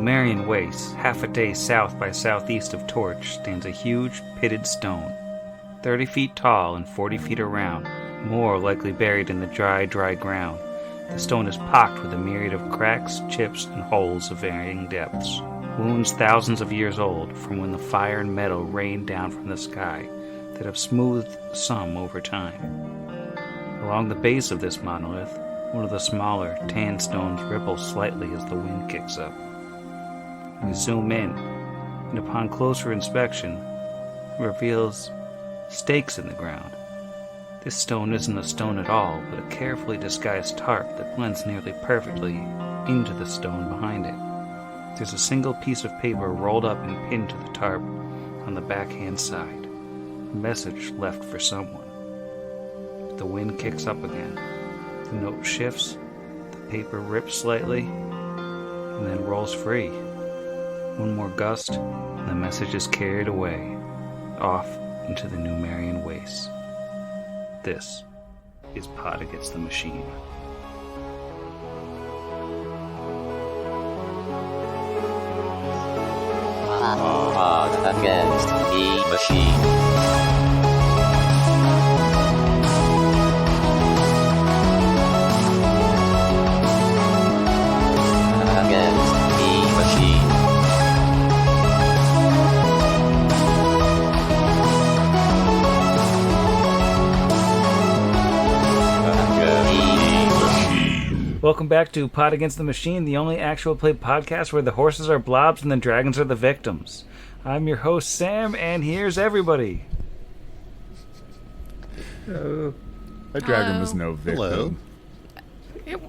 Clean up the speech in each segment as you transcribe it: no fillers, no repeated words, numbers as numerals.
Numerian Waste, half a day south by southeast of Torch, stands a huge, pitted stone, 30 feet tall and 40 feet around, more likely buried in the dry ground. The stone is pocked with a myriad of cracks, chips, and holes of varying depths, wounds thousands of years old from when the fire and metal rained down from the sky that have smoothed some over time. Along the base of this monolith, one of the smaller, tan stones ripples slightly as the wind kicks up. We zoom in, and upon closer inspection, it reveals stakes in the ground. This stone isn't a stone at all, but a carefully disguised tarp that blends nearly perfectly into the stone behind it. There's a single piece of paper rolled up and pinned to the tarp on the backhand side, a message left for someone. But the wind kicks up again. The note shifts, the paper rips slightly, and then rolls free. One more gust, and the message is carried away, off into the Numerian Waste. This is Pod Against the Machine. Pod Against the Machine. Welcome back to Pod Against the Machine, the only actual play podcast where the horses are blobs and the dragons are the victims. I'm your host, Sam, and here's everybody. Hello. That dragon was no victim. Hello. It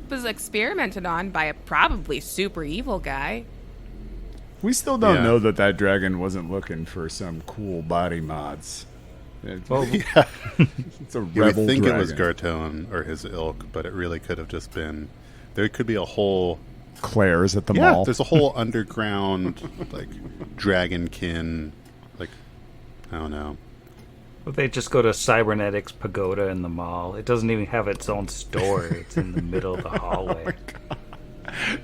was experimented on by a probably super evil guy. We still don't know that dragon wasn't looking for some cool body mods. It's a rebel You would think dragon. it was Gartone or his ilk, but it really could have just been... There could be a whole... Claire's at the mall. There's a whole underground, like, dragonkin, like, I don't know. Well, they just go to Cybernetics Pagoda in the mall. It doesn't even have its own store. It's in the middle of the hallway.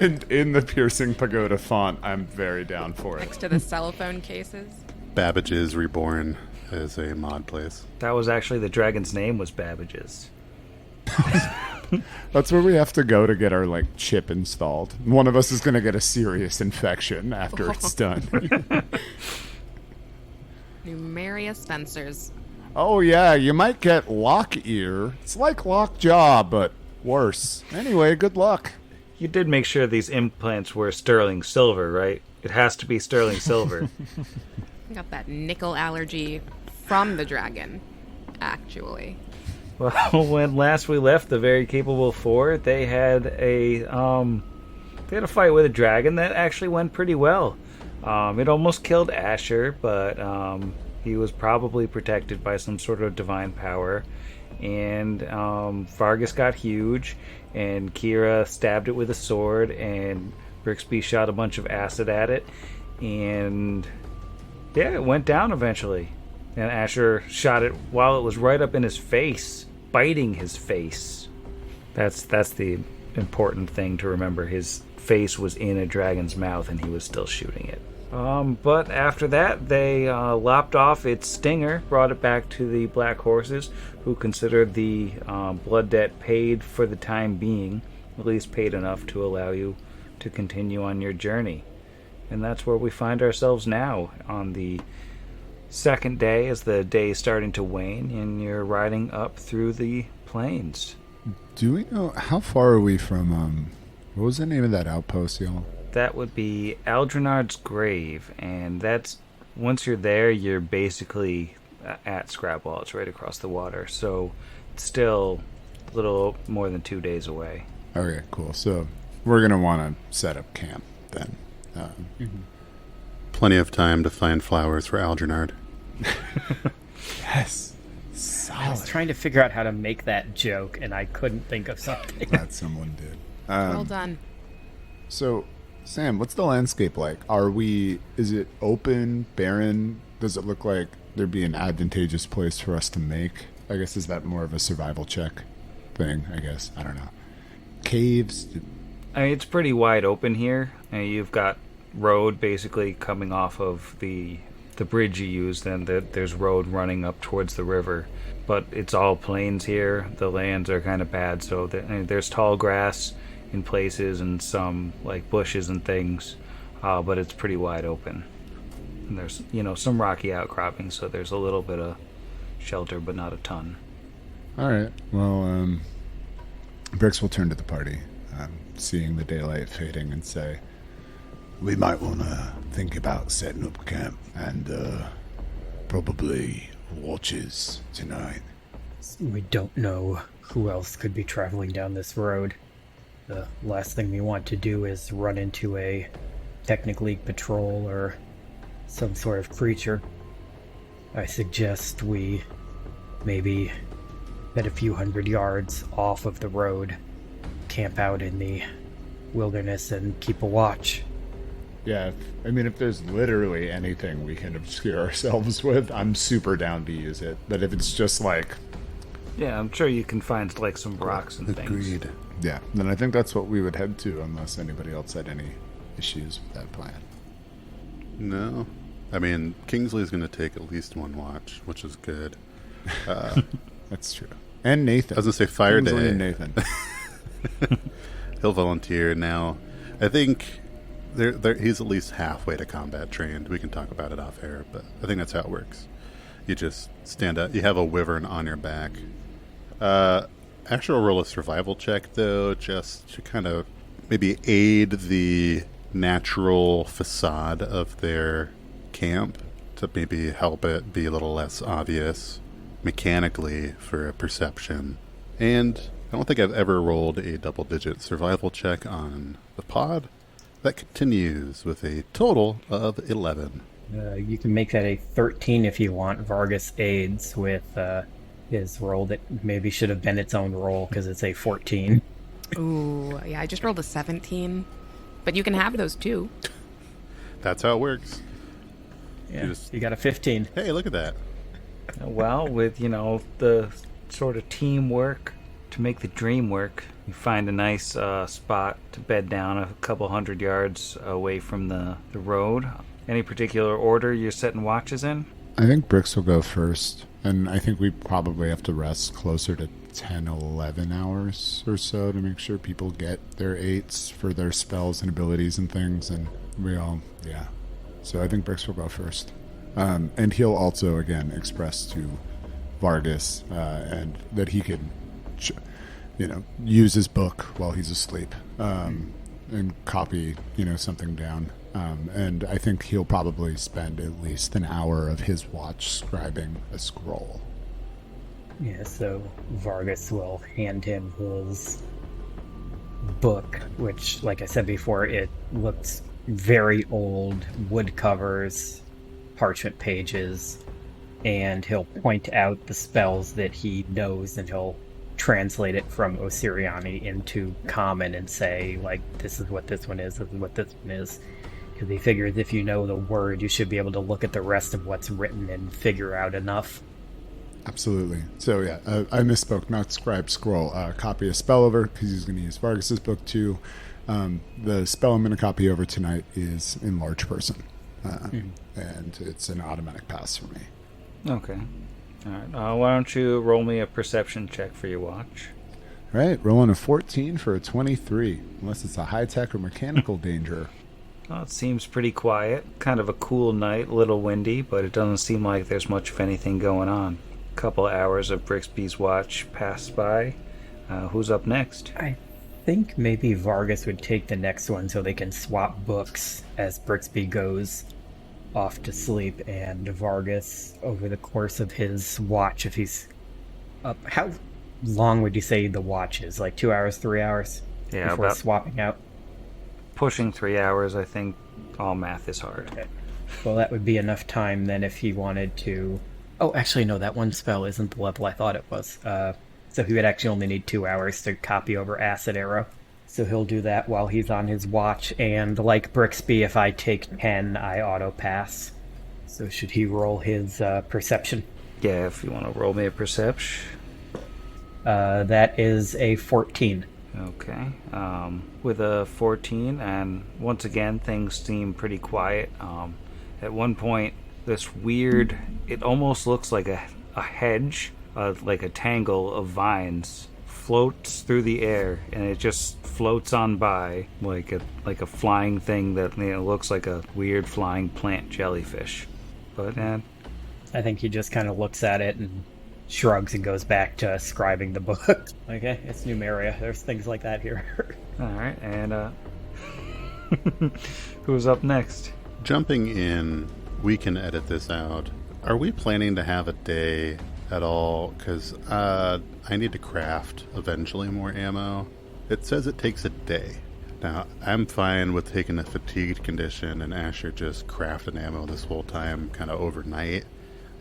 And in the piercing pagoda font, I'm very down for it. Next to the cell phone cases. Babbage is Reborn is a mod place. That was actually the dragon's name was Babbage's. That's where we have to go to get our chip installed. One of us is going to get a serious infection after it's done. Numeria Spencers. Oh yeah, you might get lock ear. It's like lockjaw, but worse. Anyway, good luck. You did make sure these implants were sterling silver, right? It has to be sterling silver. Got that nickel allergy from the dragon, actually. Well, when last we left the very capable four, they had a fight with a dragon that actually went pretty well. It almost killed Asher, but he was probably protected by some sort of divine power. And Vargas got huge, and Kira stabbed it with a sword, and Brixby shot a bunch of acid at it, and it went down eventually. And Asher shot it while it was right up in his face, biting his face. That's the important thing to remember. His face was in a dragon's mouth, and he was still shooting it. But after that, they lopped off its stinger, brought it back to the Black Horses, who considered the blood debt paid for the time being, at least paid enough to allow you to continue on your journey. And that's where we find ourselves now, on the second day, as the day is starting to wane, and you're riding up through the plains. Do we know how far are we from what was the name of that outpost, y'all? That would be Aldrinard's Grave, and that's, once you're there, you're basically at Scrapwall. It's right across the water, so it's still a little more than 2 days away. Okay, cool. So we're going to want to set up camp then. Plenty of time to find flowers for Algernard. Yes. Solid. I was trying to figure out how to make that joke, and I couldn't think of something. Glad someone did. Well done. So, Sam, what's the landscape like? Is it open, barren? Does it look like there'd be an advantageous place for us to make? I guess, is that more of a survival check thing, I guess? I don't know. Caves? I mean, it's pretty wide open here. You've got road basically coming off of the bridge you used, and there's road running up towards the river. But it's all plains here. The lands are kind of bad, so there's tall grass in places and some like bushes and things, but it's pretty wide open. And there's some rocky outcroppings, so there's a little bit of shelter, but not a ton. All right. Well, Brix will turn to the party, seeing the daylight fading, and say, "We might want to think about setting up camp and probably watches tonight." We don't know who else could be traveling down this road. The last thing we want to do is run into a Technic League patrol or some sort of creature. I suggest we maybe head a few hundred yards off of the road, camp out in the wilderness, and keep a watch. Yeah, if there's literally anything we can obscure ourselves with, I'm super down to use it. But if it's just like... Yeah, I'm sure you can find like some rocks and things. Agreed. Yeah, then I think that's what we would head to, unless anybody else had any issues with that plan. No. I mean, Kingsley's going to take at least one watch, which is good. That's true. And Nathan. I was going to say Fire Kingsley Day. and Nathan. He'll volunteer now. I think he's at least halfway to combat trained. We can talk about it off air, but I think that's how it works. You just stand up. You have a wyvern on your back. Actually, roll a survival check, though, just to kind of maybe aid the natural facade of their camp, to maybe help it be a little less obvious mechanically for a perception. And I don't think I've ever rolled a double-digit survival check on the pod. That continues with a total of 11. You can make that a 13 if you want. Vargas aids with his roll that maybe should have been its own roll because it's a 14. Ooh, yeah, I just rolled a 17. But you can have those too. That's how it works. Yeah, you got a 15. Hey, look at that. Well, with, the sort of teamwork to make the dream work, you find a nice spot to bed down a couple hundred yards away from the road. Any particular order you're setting watches in? I think Brix will go first, and I think we probably have to rest closer to 10, 11 hours or so to make sure people get their 8s for their spells and abilities and things, and so I think Brix will go first. And he'll also, again, express to Vargas and that he could, use his book while he's asleep and copy, something down. And I think he'll probably spend at least an hour of his watch scribing a scroll. Yeah, so Vargas will hand him his book, which, like I said before, it looks very old, wood covers, parchment pages, and he'll point out the spells that he knows, and he'll translate it from Osiriani into Common and say, like, this is what this one is, this is what this one is. Because he figures if you know the word, you should be able to look at the rest of what's written and figure out enough. Absolutely. So yeah, I misspoke. Not scribe, scroll. Copy a spell over because he's going to use Vargas's book too. The spell I'm going to copy over tonight is Enlarge Person, and it's an automatic pass for me. Okay. All right. Why don't you roll me a perception check for your watch? All right, rolling a 14 for a 23, unless it's a high-tech or mechanical danger. Well, it seems pretty quiet. Kind of a cool night, a little windy, but it doesn't seem like there's much of anything going on. A couple hours of Brixby's watch passed by. Who's up next? I think maybe Vargas would take the next one so they can swap books as Brixby goes off to sleep, and Vargas, over the course of his watch, if he's up, how long would you say the watch is? Like 2 hours, 3 hours? Yeah, before about swapping out? pushing 3 hours. I think all math is hard. Okay. Well, that would be enough time then if he wanted to... Oh, actually, no, that one spell isn't the level I thought it was. So he would actually only need 2 hours to copy over Acid Arrow. So he'll do that while he's on his watch, and like Brixby, if I take 10, I auto-pass. So should he roll his perception? Yeah, if you want to roll me a perception. That is a 14. Okay. With a 14, and once again, things seem pretty quiet. At one point, this weird, it almost looks like a hedge, like a tangle of vines, floats through the air, and it just floats on by like a flying thing that looks like a weird flying plant jellyfish. But I think he just kind of looks at it and shrugs and goes back to scribing the book. Okay, it's Numeria. There's things like that here. all right, and who's up next? Jumping in, we can edit this out. Are we planning to have a day at all? Because I need to craft eventually more ammo. It says it takes a day. Now, I'm fine with taking a fatigued condition and Asher just crafting ammo this whole time, kind of overnight,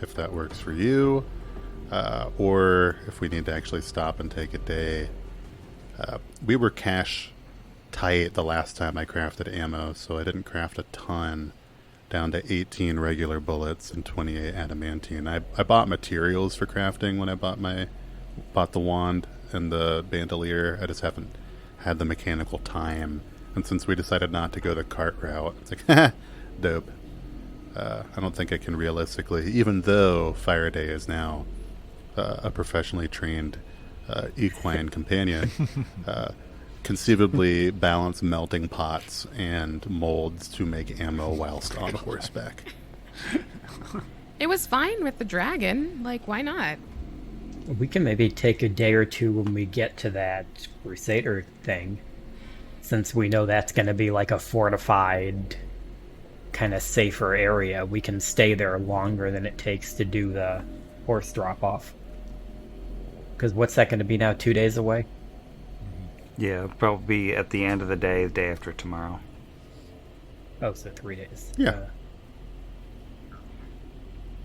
if that works for you. Or if we need to actually stop and take a day. We were cash tight the last time I crafted ammo, so I didn't craft a ton, down to 18 regular bullets and 28 adamantine. I bought materials for crafting when I bought the wand and the bandolier. I just haven't had the mechanical time. And since we decided not to go the cart route, it's like, dope. I don't think I can realistically, even though Faraday is now a professionally trained equine companion, conceivably balance melting pots and molds to make ammo whilst on horseback. It was fine with the dragon. Like, why not? We can maybe take a day or two when we get to that Crusader thing, since we know that's going to be like a fortified, kind of safer area. We can stay there longer than it takes to do the horse drop-off. Because what's that going to be now, 2 days away? Yeah, probably at the end of the day after tomorrow. Oh, so 3 days. Yeah.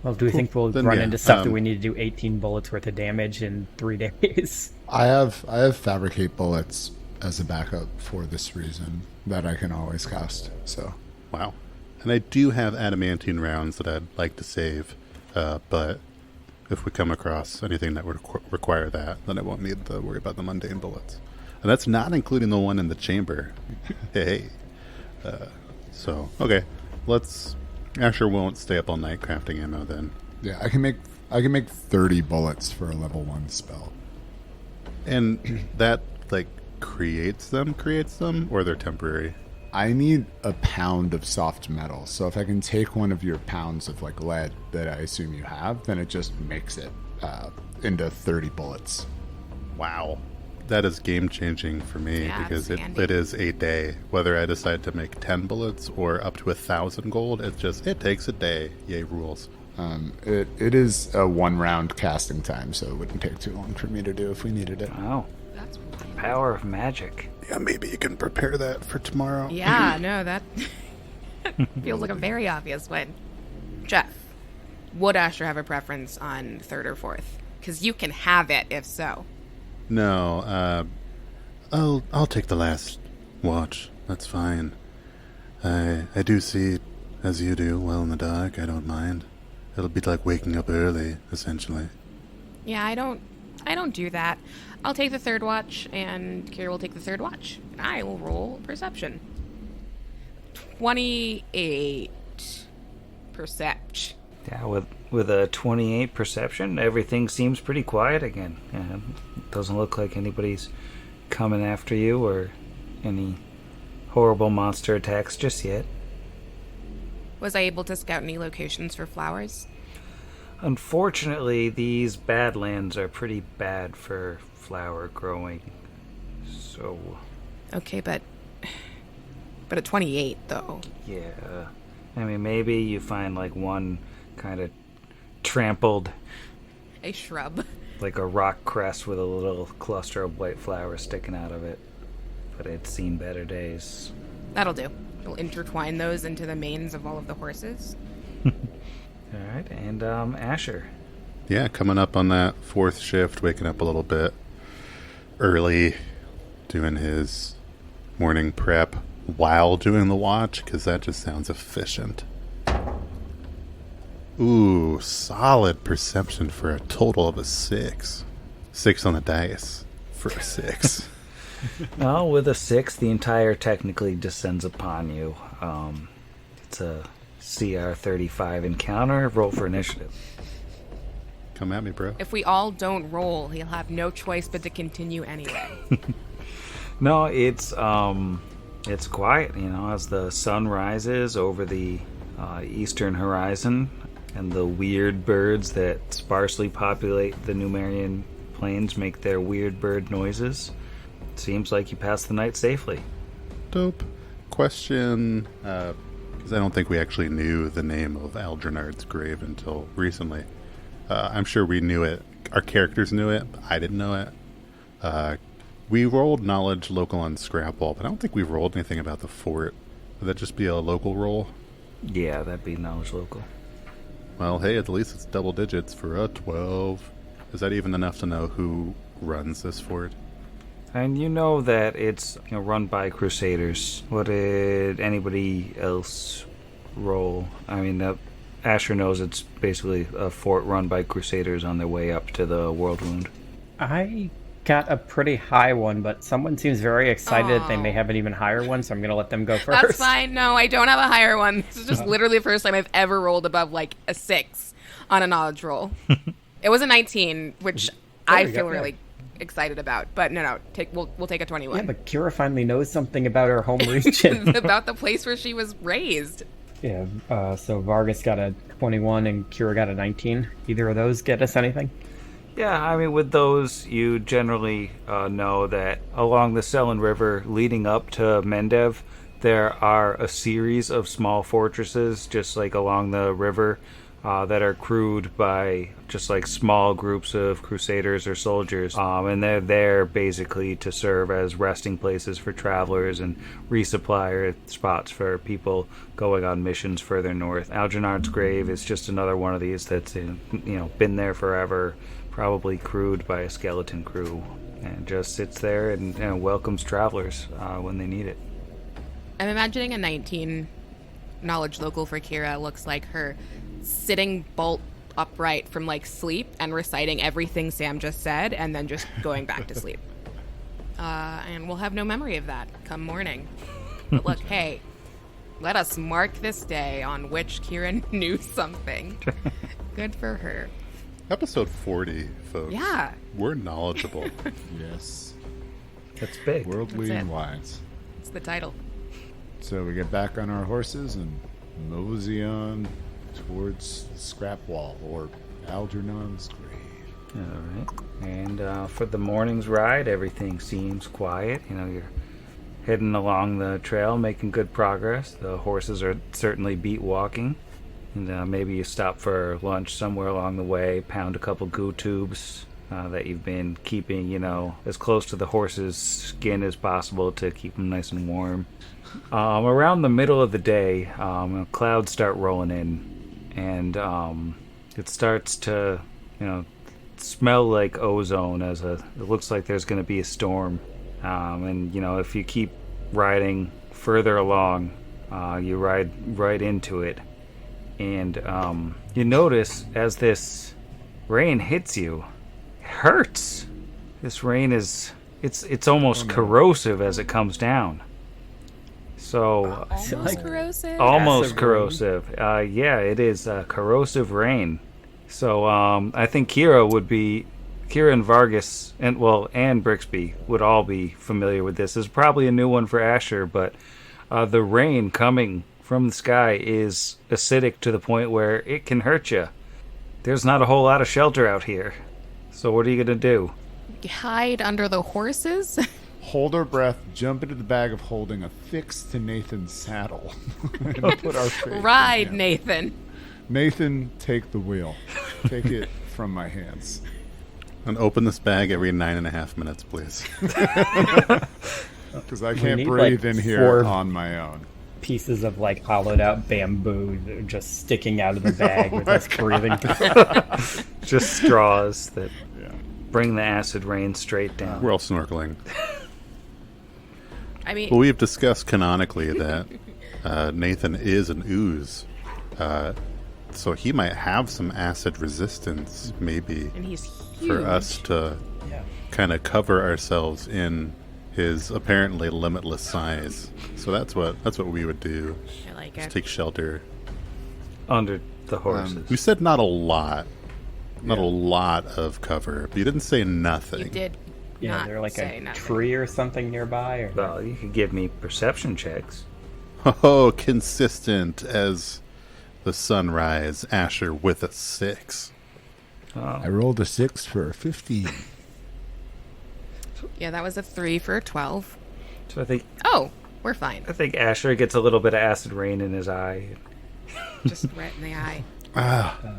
Well, do we think we'll Then, run yeah, into stuff that we need to do 18 bullets worth of damage in 3 days? I have fabricate bullets as a backup for this reason that I can always cast. So Wow. And I do have adamantine rounds that I'd like to save, but if we come across anything that would require that, then I won't need to worry about the mundane bullets. And that's not including the one in the chamber. Hey. So, okay. Asher won't stay up all night crafting ammo then. yeah, I can make 30 bullets for a level 1 spell. And that, like, creates them, or they're temporary? I need a pound of soft metal, so if I can take one of your pounds of like lead that I assume you have, then it just makes it into 30 bullets. Wow. That is game-changing for me, Yeah, because it's handy. it is a day. Whether I decide to make 10 bullets or up to 1,000 gold, it takes a day. Yay, rules. It is a 1-round casting time, so it wouldn't take too long for me to do if we needed it. Wow, That's power of magic. Yeah, maybe you can prepare that for tomorrow. Yeah, no, that feels like a very obvious win. Jeff, would Asher have a preference on 3rd or 4th? Because you can have it if so. No, I'll take the last watch. That's fine. I do see, as you do, well in the dark. I don't mind. It'll be like waking up early, essentially. Yeah, I don't do that. I'll take the 3rd watch, and Kira will take the 3rd watch. And I will roll perception. 28 percept. Yeah, with a 28 perception, everything seems pretty quiet again. It doesn't look like anybody's coming after you or any horrible monster attacks just yet. Was I able to scout any locations for flowers? Unfortunately, these badlands are pretty bad for flower growing. So, Okay, but at 28 though. yeah. I mean, maybe you find like one kind of trampled, A shrub. like a rock crest with a little cluster of white flowers sticking out of it. But it's seen better days. That'll do. We'll intertwine those into the manes of all of the horses. Alright, and Asher. Yeah, coming up on that 4th shift, waking up a little bit early, doing his morning prep while doing the watch, because that just sounds efficient. Ooh, solid perception for a total of a 6. 6 on the dice for a 6. Well, with a 6, the entire technically descends upon you. It's a CR35 encounter. Roll for initiative. Come at me, bro. If we all don't roll, he'll have no choice but to continue anyway. No, it's quiet, as the sun rises over the eastern horizon, and the weird birds that sparsely populate the Numerian plains make their weird bird noises. It seems like you passed the night safely. Dope. Question, because I don't think we actually knew the name of Algernard's grave until recently. I'm sure we knew it. Our characters knew it, but I didn't know it. We rolled knowledge local on Scrapple, but I don't think we rolled anything about the fort. Would that just be a local roll? Yeah, that'd be knowledge local. Well, hey, at least it's double digits for a 12. Is that even enough to know who runs this fort? And you know that it's run by Crusaders. What did anybody else roll? I mean, Asher knows it's basically a fort run by Crusaders on their way up to the World Wound. I got a pretty high one, but someone seems very excited that they may have an even higher one, so I'm going to let them go first. That's fine. No, I don't have a higher one. This is just literally the first time I've ever rolled above like a 6 on a knowledge roll. It was a 19, which I feel really excited about. But no, we'll take a 21. Yeah, but Kira finally knows something about her home region. About the place where she was raised. Yeah, so Vargas got a 21 and Kira got a 19. Either of those get us anything? Yeah, I mean, with those, you generally know that along the Selen River leading up to Mendev, there are a series of small fortresses just like along the river that are crewed by just like small groups of crusaders or soldiers. And they're there basically to serve as resting places for travelers and resupply spots for people going on missions further north. Algernard's grave is just another one of these that's been there forever, probably crewed by a skeleton crew, and just sits there and welcomes travelers when they need it. I'm imagining a 19 knowledge local for Kira looks like her sitting bolt upright from like sleep and reciting everything Sam just said and then just going back to sleep. And we'll have no memory of that come morning. But look, hey, let us mark this day on which Kira knew something. Good for her. Episode 40, folks. Yeah. We're knowledgeable. Yes. That's big. Worldly That's and it. wise. It's the title. So we get back on our horses and mosey on towards the scrap wall, or Algernon's grave. All right. And for the morning's ride, everything seems quiet. You're heading along the trail, making good progress. The horses are certainly beat walking. And maybe you stop for lunch somewhere along the way, pound a couple goo tubes that you've been keeping, as close to the horse's skin as possible to keep them nice and warm. Around the middle of the day, clouds start rolling in, and it starts to, smell like ozone it looks like there's going to be a storm. And, if you keep riding further along, you ride right into it. And you notice as this rain hits you, it hurts. This rain it's almost corrosive as it comes down. So Almost corrosive? almost Acid corrosive. Yeah, it is corrosive rain. So I think Kira and Vargas and Brixby would all be familiar with this. This is probably a new one for Asher, but the rain coming from the sky is acidic to the point where it can hurt you. There's not a whole lot of shelter out here. So what are you going to do? Hide under the horses? Hold our breath, jump into the bag of holding, affix to Nathan's saddle. And put our faith in Ride, him. Nathan. Nathan, take the wheel. Take it from my hands. And open this bag every 9.5 minutes, please. Because I We can't need, breathe like, in here 4 on my own. pieces of like hollowed out bamboo that are just sticking out of the bag with us breathing. Just straws that Yeah. bring the acid rain straight down. We're all snorkeling. I mean, Well, we've discussed canonically that Nathan is an ooze. So he might have some acid resistance, maybe, and he's huge. for us to Yeah. kind of cover ourselves in his apparently limitless size. So that's what we would do. I like Just it. take shelter. Under the horses. You said not a lot. Not a lot of cover, but you didn't say nothing. You did Yeah, not they're like say a nothing. tree or something nearby. Or Well, you could give me perception checks. Oh, consistent as the sunrise, Asher with a 6. I rolled a 6 for a 15. Yeah, that was a 3 for a 12. So I Oh, we're fine. think Asher gets a little bit of acid rain in his eye. Just right in the eye.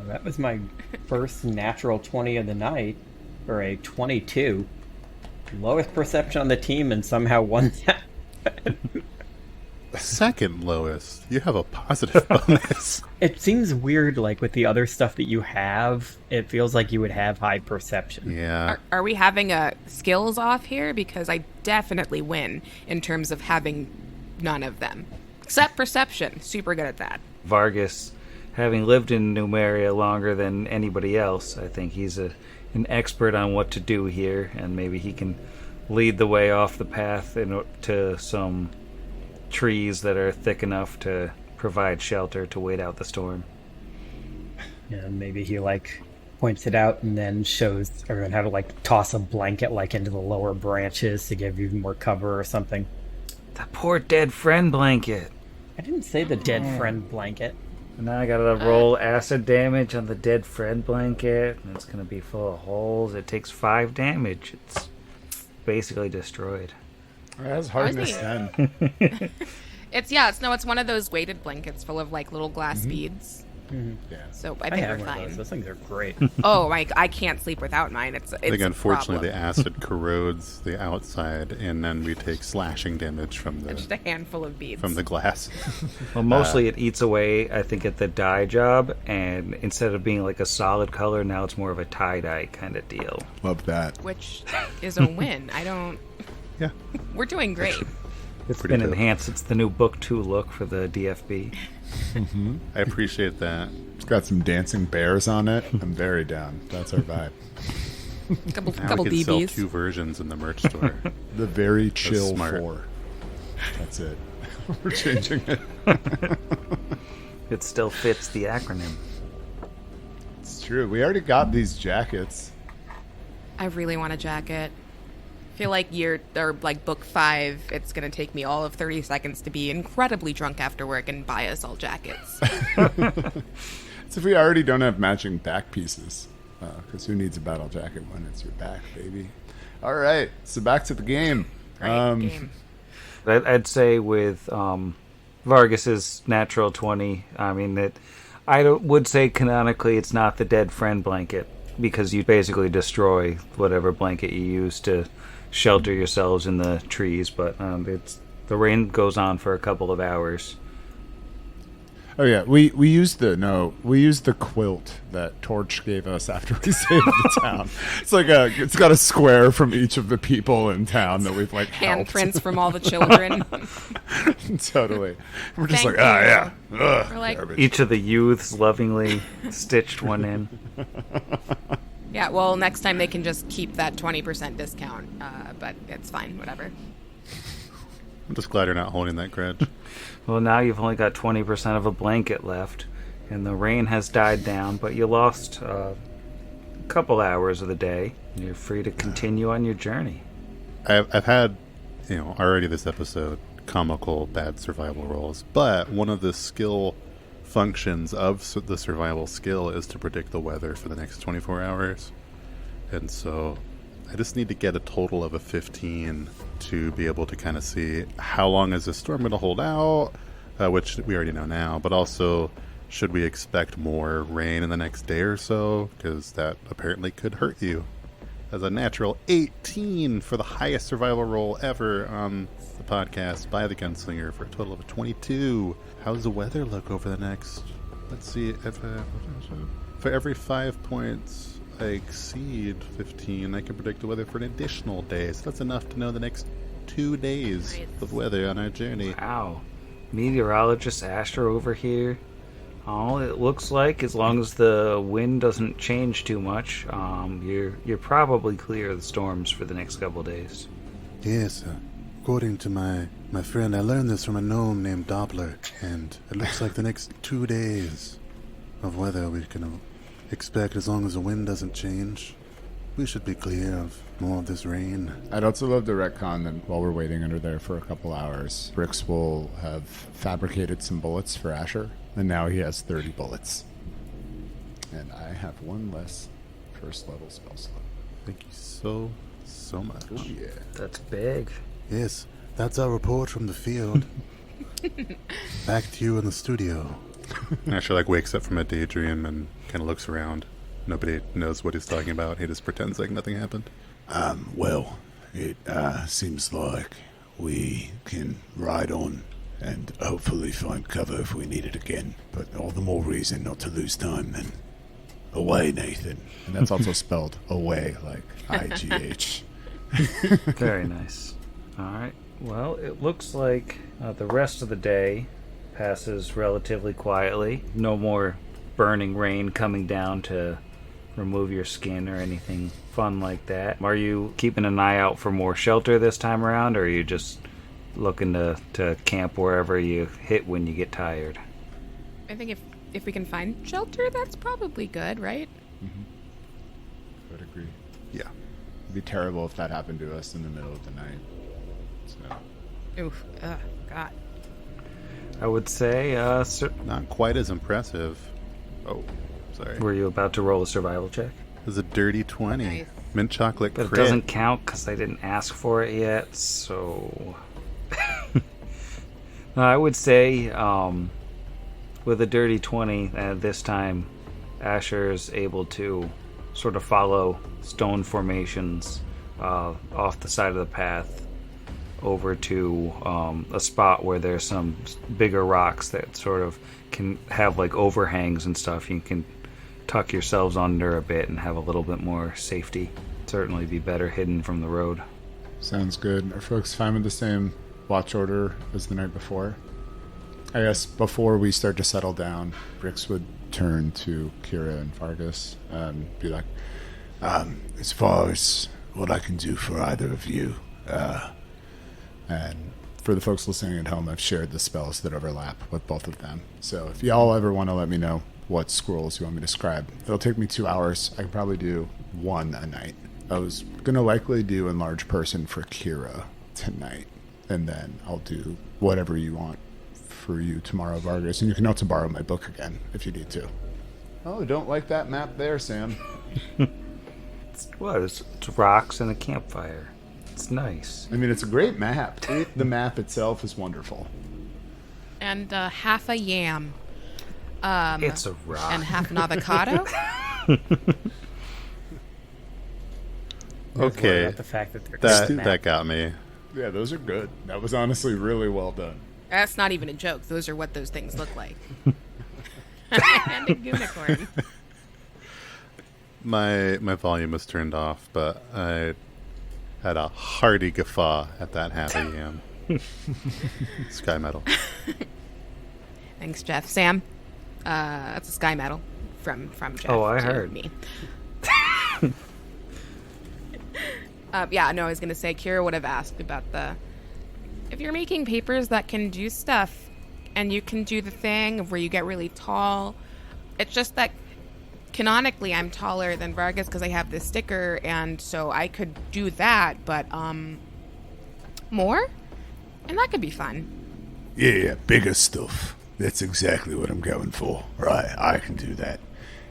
that was my first natural 20 of the night, or a 22. Lowest perception on the team, and somehow won that. Second lowest. You have a positive bonus. It seems weird, like with the other stuff that you have, it feels like you would have high perception. Yeah. Are we having a skills off here? Because I definitely win in terms of having none of them. Except perception. Super good at that. Vargas, having lived in Numeria longer than anybody else, I think he's an expert on what to do here, and maybe he can lead the way off the path to some trees that are thick enough to provide shelter to wait out the storm. And maybe he like points it out and then shows everyone how to like toss a blanket like into the lower branches to give you more cover or something. The poor dead friend blanket. I didn't say the dead friend blanket. And now I gotta roll acid damage on the dead friend blanket, and it's gonna be full of holes. It takes 5 damage. It's basically destroyed. That's hardness thinking- 10. It's one of those weighted blankets full of like little glass beads. Yeah. So I I think have we're one of fine. those. Those things are great. Oh, I can't sleep without mine. It's I think a unfortunately the problem. acid corrodes the outside, and then we take slashing damage from Just the a handful of beads. glass. Well, mostly it eats away, I think, at the dye job, and instead of being like a solid color, now it's more of a tie-dye kind of deal. Love that. Which is a win. Yeah. We're doing great. It's Pretty been dope. enhanced. It's the new Book 2 look for the DFB. I appreciate that. It's got some dancing bears on it. I'm very down. That's our vibe. Couple Now we can sell DBs. 2 versions in the merch store. The very chill smart. 4. That's it. We're changing it. It still fits the acronym. It's true. We already got these jackets. I really want a jacket. I feel like book 5, it's gonna take me all of 30 seconds to be incredibly drunk after work and buy us all jackets. It's if we already don't have matching back pieces. Because who needs a battle jacket when it's your back, baby? All right. So back to the game. Great game. I'd say with Vargas's natural 20, I mean, would say canonically it's not the dead friend blanket, because you basically destroy whatever blanket you use to shelter yourselves in the trees, but the rain goes on for a couple of hours. Oh yeah, we used the quilt that Torch gave us after we saved the town. It's got a square from each of the people in town that we've like helped. Handprints from all the children. Totally. We're just Thank like, ah, you. yeah. Ugh, We're like- garbage. Each of the youths lovingly stitched one in. Yeah, well, next time they can just keep that 20% discount, but it's fine, whatever. I'm just glad you're not holding that grudge. Well, now you've only got 20% of a blanket left, and the rain has died down, but you lost a couple hours of the day. You're free to continue on your journey. I've had, already this episode, comical bad survival rolls, but one of the skill functions of the survival skill is to predict the weather for the next 24 hours. And so I just need to get a total of a 15 to be able to kind of see how long is the storm going to hold out, which we already know now, but also should we expect more rain in the next day or so, because that apparently could hurt you. As a natural 18 for the highest survival roll ever on the podcast by the Gunslinger for a total of a 22. How's the weather look over the next, let's see, for every 5 points I exceed 15, I can predict the weather for an additional day. So that's enough to know the next 2 days Nice. of weather on our journey. Wow. Meteorologist Asher over here. All it looks like, as long as the wind doesn't change too much, you're probably clear of the storms for the next couple days. Yes, According to my friend, I learned this from a gnome named Doppler, and it looks like the next 2 days of weather we can expect, as long as the wind doesn't change. We should be clear of more of this rain. I'd also love to retcon that while we're waiting under there for a couple hours, Brix will have fabricated some bullets for Asher, and now he has 30 bullets. And I have one less first level spell slot. Thank you so much. Oh, yeah. That's big. Yes, that's our report from the field. Back to you in the studio. Asher wakes up from a daydream and kind of looks around. Nobody knows what he's talking about. He just pretends like nothing happened. Well, it seems like we can ride on and hopefully find cover if we need it again. But all the more reason not to lose time then. Away, Nathan. And that's also spelled away, like IGH. Very nice. All right. Well, it looks like the rest of the day passes relatively quietly. No more burning rain coming down to remove your skin or anything fun like that. Are you keeping an eye out for more shelter this time around, or are you just looking to camp wherever you hit when you get tired? I think if we can find shelter, that's probably good, right? I would agree. Yeah. It'd be terrible if that happened to us in the middle of the night. So. Oof. Ugh, God. I would say, Not quite as impressive. Oh, sorry. were you about to roll a survival check? It was a dirty 20. Nice. Mint chocolate But crit. it doesn't count because I didn't ask for it yet, so... I would say, with a dirty 20, this time, Asher's able to sort of follow stone formations off the side of the path over to a spot where there's some bigger rocks that sort of can have overhangs and stuff. You can tuck yourselves under a bit and have a little bit more safety. Certainly be better hidden from the road. Sounds good. Are folks fine with the same watch order as the night before? I guess before we start to settle down, Brix would turn to Kira and Vargas and be like, As far as what I can do for either of you, and for the folks listening at home, I've shared the spells that overlap with both of them. So if y'all ever want to let me know what scrolls you want me to scribe, it'll take me 2 hours. I can probably do one a night. I was going to likely do Enlarge Person for Kira tonight, and then I'll do whatever you want for you tomorrow, Vargas. And you can also borrow my book again if you need to. Oh, don't like that map there, Sam. It's rocks and a campfire. It's nice. I mean, it's a great map. The map itself is wonderful. And half a yam. It's a rock. And half an avocado. Okay. About the fact that they're That got me. Yeah, those are good. That was honestly really well done. That's not even a joke. Those are what those things look like. And a unicorn. My volume was turned off, but I had a hearty guffaw at that happy yam. Sky Metal. Thanks, Jeff. Sam, that's a sky medal from Jeff. Oh, I to heard. Me. I was gonna say Kira would have asked about if you're making papers that can do stuff, and you can do the thing of where you get really tall. It's just that canonically I'm taller than Vargas because I have this sticker, and so I could do that, but more, and that could be fun. yeah, bigger stuff. That's exactly what I'm going for. Right, I can do that.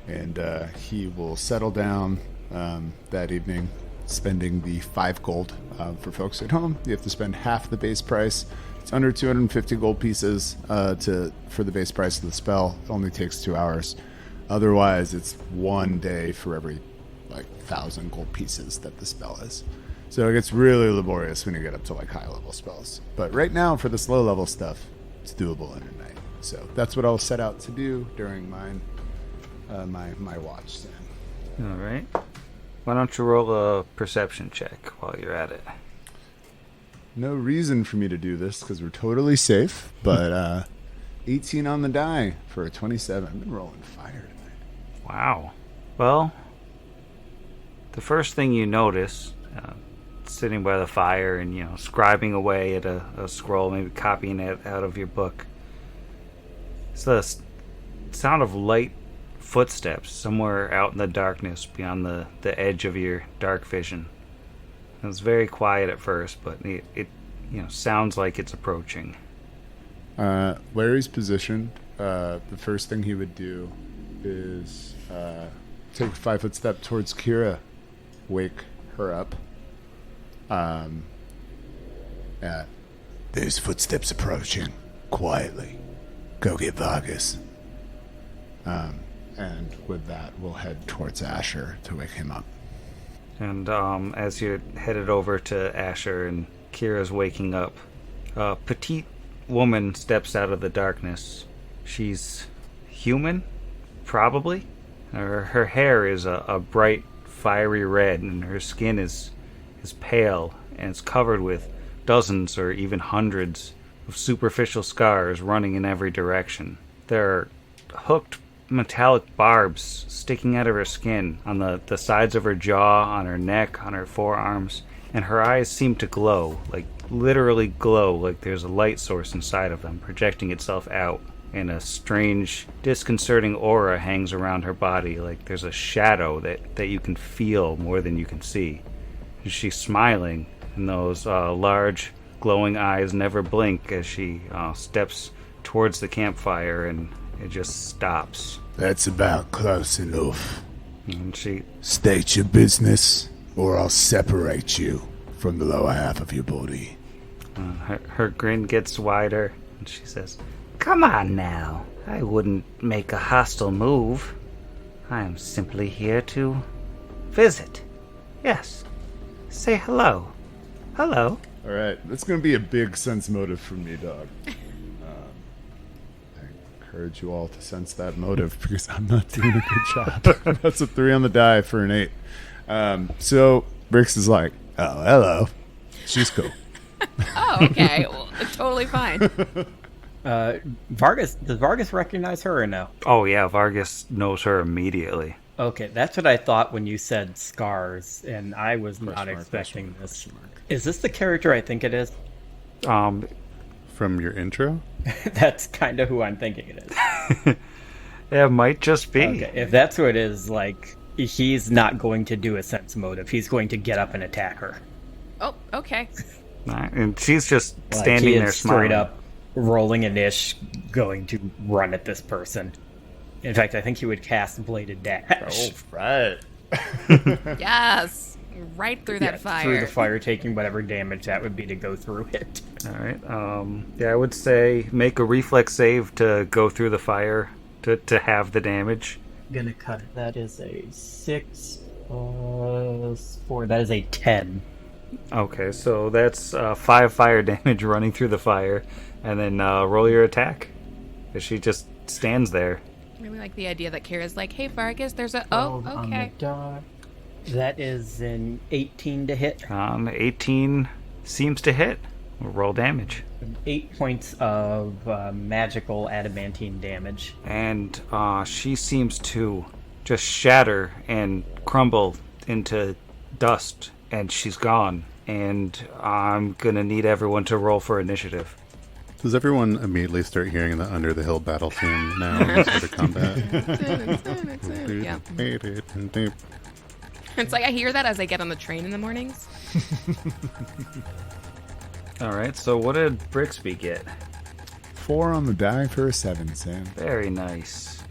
And he will settle down that evening, spending the 5 gold. For folks at home, you have to spend half the base price. It's under 250 gold pieces for the base price of the spell. It only takes 2 hours. Otherwise, it's 1 day for every 1,000 gold pieces that the spell is. So it gets really laborious when you get up to high level spells. But right now, for this low level stuff, it's doable in a night. So that's what I'll set out to do during my watch. Then. All right. Why don't you roll a perception check while you're at it? No reason for me to do this because we're totally safe, but 18 on the die for a 27. I've been rolling fire tonight. Wow. Well, the first thing you notice, sitting by the fire and, scribing away at a scroll, maybe copying it out of your book. It's the sound of light footsteps somewhere out in the darkness beyond the edge of your dark vision. It was very quiet at first, but it sounds like it's approaching. Larry's positioned. The first thing he would do is take a 5-foot step towards Kira, wake her up. There's footsteps approaching. Quietly. Go get Vargas. And with that, we'll head towards Asher to wake him up. And as you're headed over to Asher and Kira's waking up, a petite woman steps out of the darkness. She's human, probably. Her hair is a bright, fiery red, and her skin is pale, and it's covered with dozens or even hundreds of superficial scars running in every direction. There are hooked metallic barbs sticking out of her skin on the sides of her jaw, on her neck, on her forearms, and her eyes seem to glow, like literally glow, like there's a light source inside of them projecting itself out, and a strange, disconcerting aura hangs around her body, like there's a shadow that you can feel more than you can see. And she's smiling, and those large, glowing eyes never blink as she steps towards the campfire, and it just stops. That's about close enough. And she... State your business, or I'll separate you from the lower half of your body. Her grin gets wider, and she says, "Come on now. I wouldn't make a hostile move. I am simply here to visit. Yes. Say hello. Hello." All right, that's going to be a big sense motive for me, dog. I encourage you all to sense that motive because I'm not doing a good job. That's a 3 on the die for an 8. So Brix is like, "Oh, hello." She's cool. Oh, okay. Well, totally fine. Vargas, does Vargas recognize her or no? Oh, yeah, Vargas knows her immediately. Okay, that's what I thought when you said scars, and I was not expecting this. Is this the character I think it is? From your intro? That's kind of who I'm thinking it is. It might just be. Okay, if that's who it is, like, he's not going to do a sense motive. He's going to get up and attack her. Oh, okay. And she's just Like, standing he is there smiling. straight up rolling an ish, going to run at this person. In fact, I think he would cast Bladed Dash. Oh, right. Yes. Right through that fire. Through the fire, taking whatever damage that would be to go through it. All right. Yeah, I would say make a reflex save to go through the fire to have the damage. Gonna cut it. That is a 6 plus 4. That is a 10. Okay, so that's 5 fire damage running through the fire, and then roll your attack. 'Cause she just stands there. I really like the idea that Kira's like, "Hey, Vargas, there's a..." 12 Oh, on okay. the die. That is an 18 to hit. 18 seems to hit. We'll roll damage. 8 points of magical adamantine damage. And she seems to just shatter and crumble into dust, and she's gone. And I'm gonna need everyone to roll for initiative. Does everyone immediately start hearing the Under the Hill battle theme now in this sort of combat? Yeah. It's like I hear that as I get on the train in the mornings. All right, so what did Brixby get? 4 on the die for a 7, Sam. Very nice.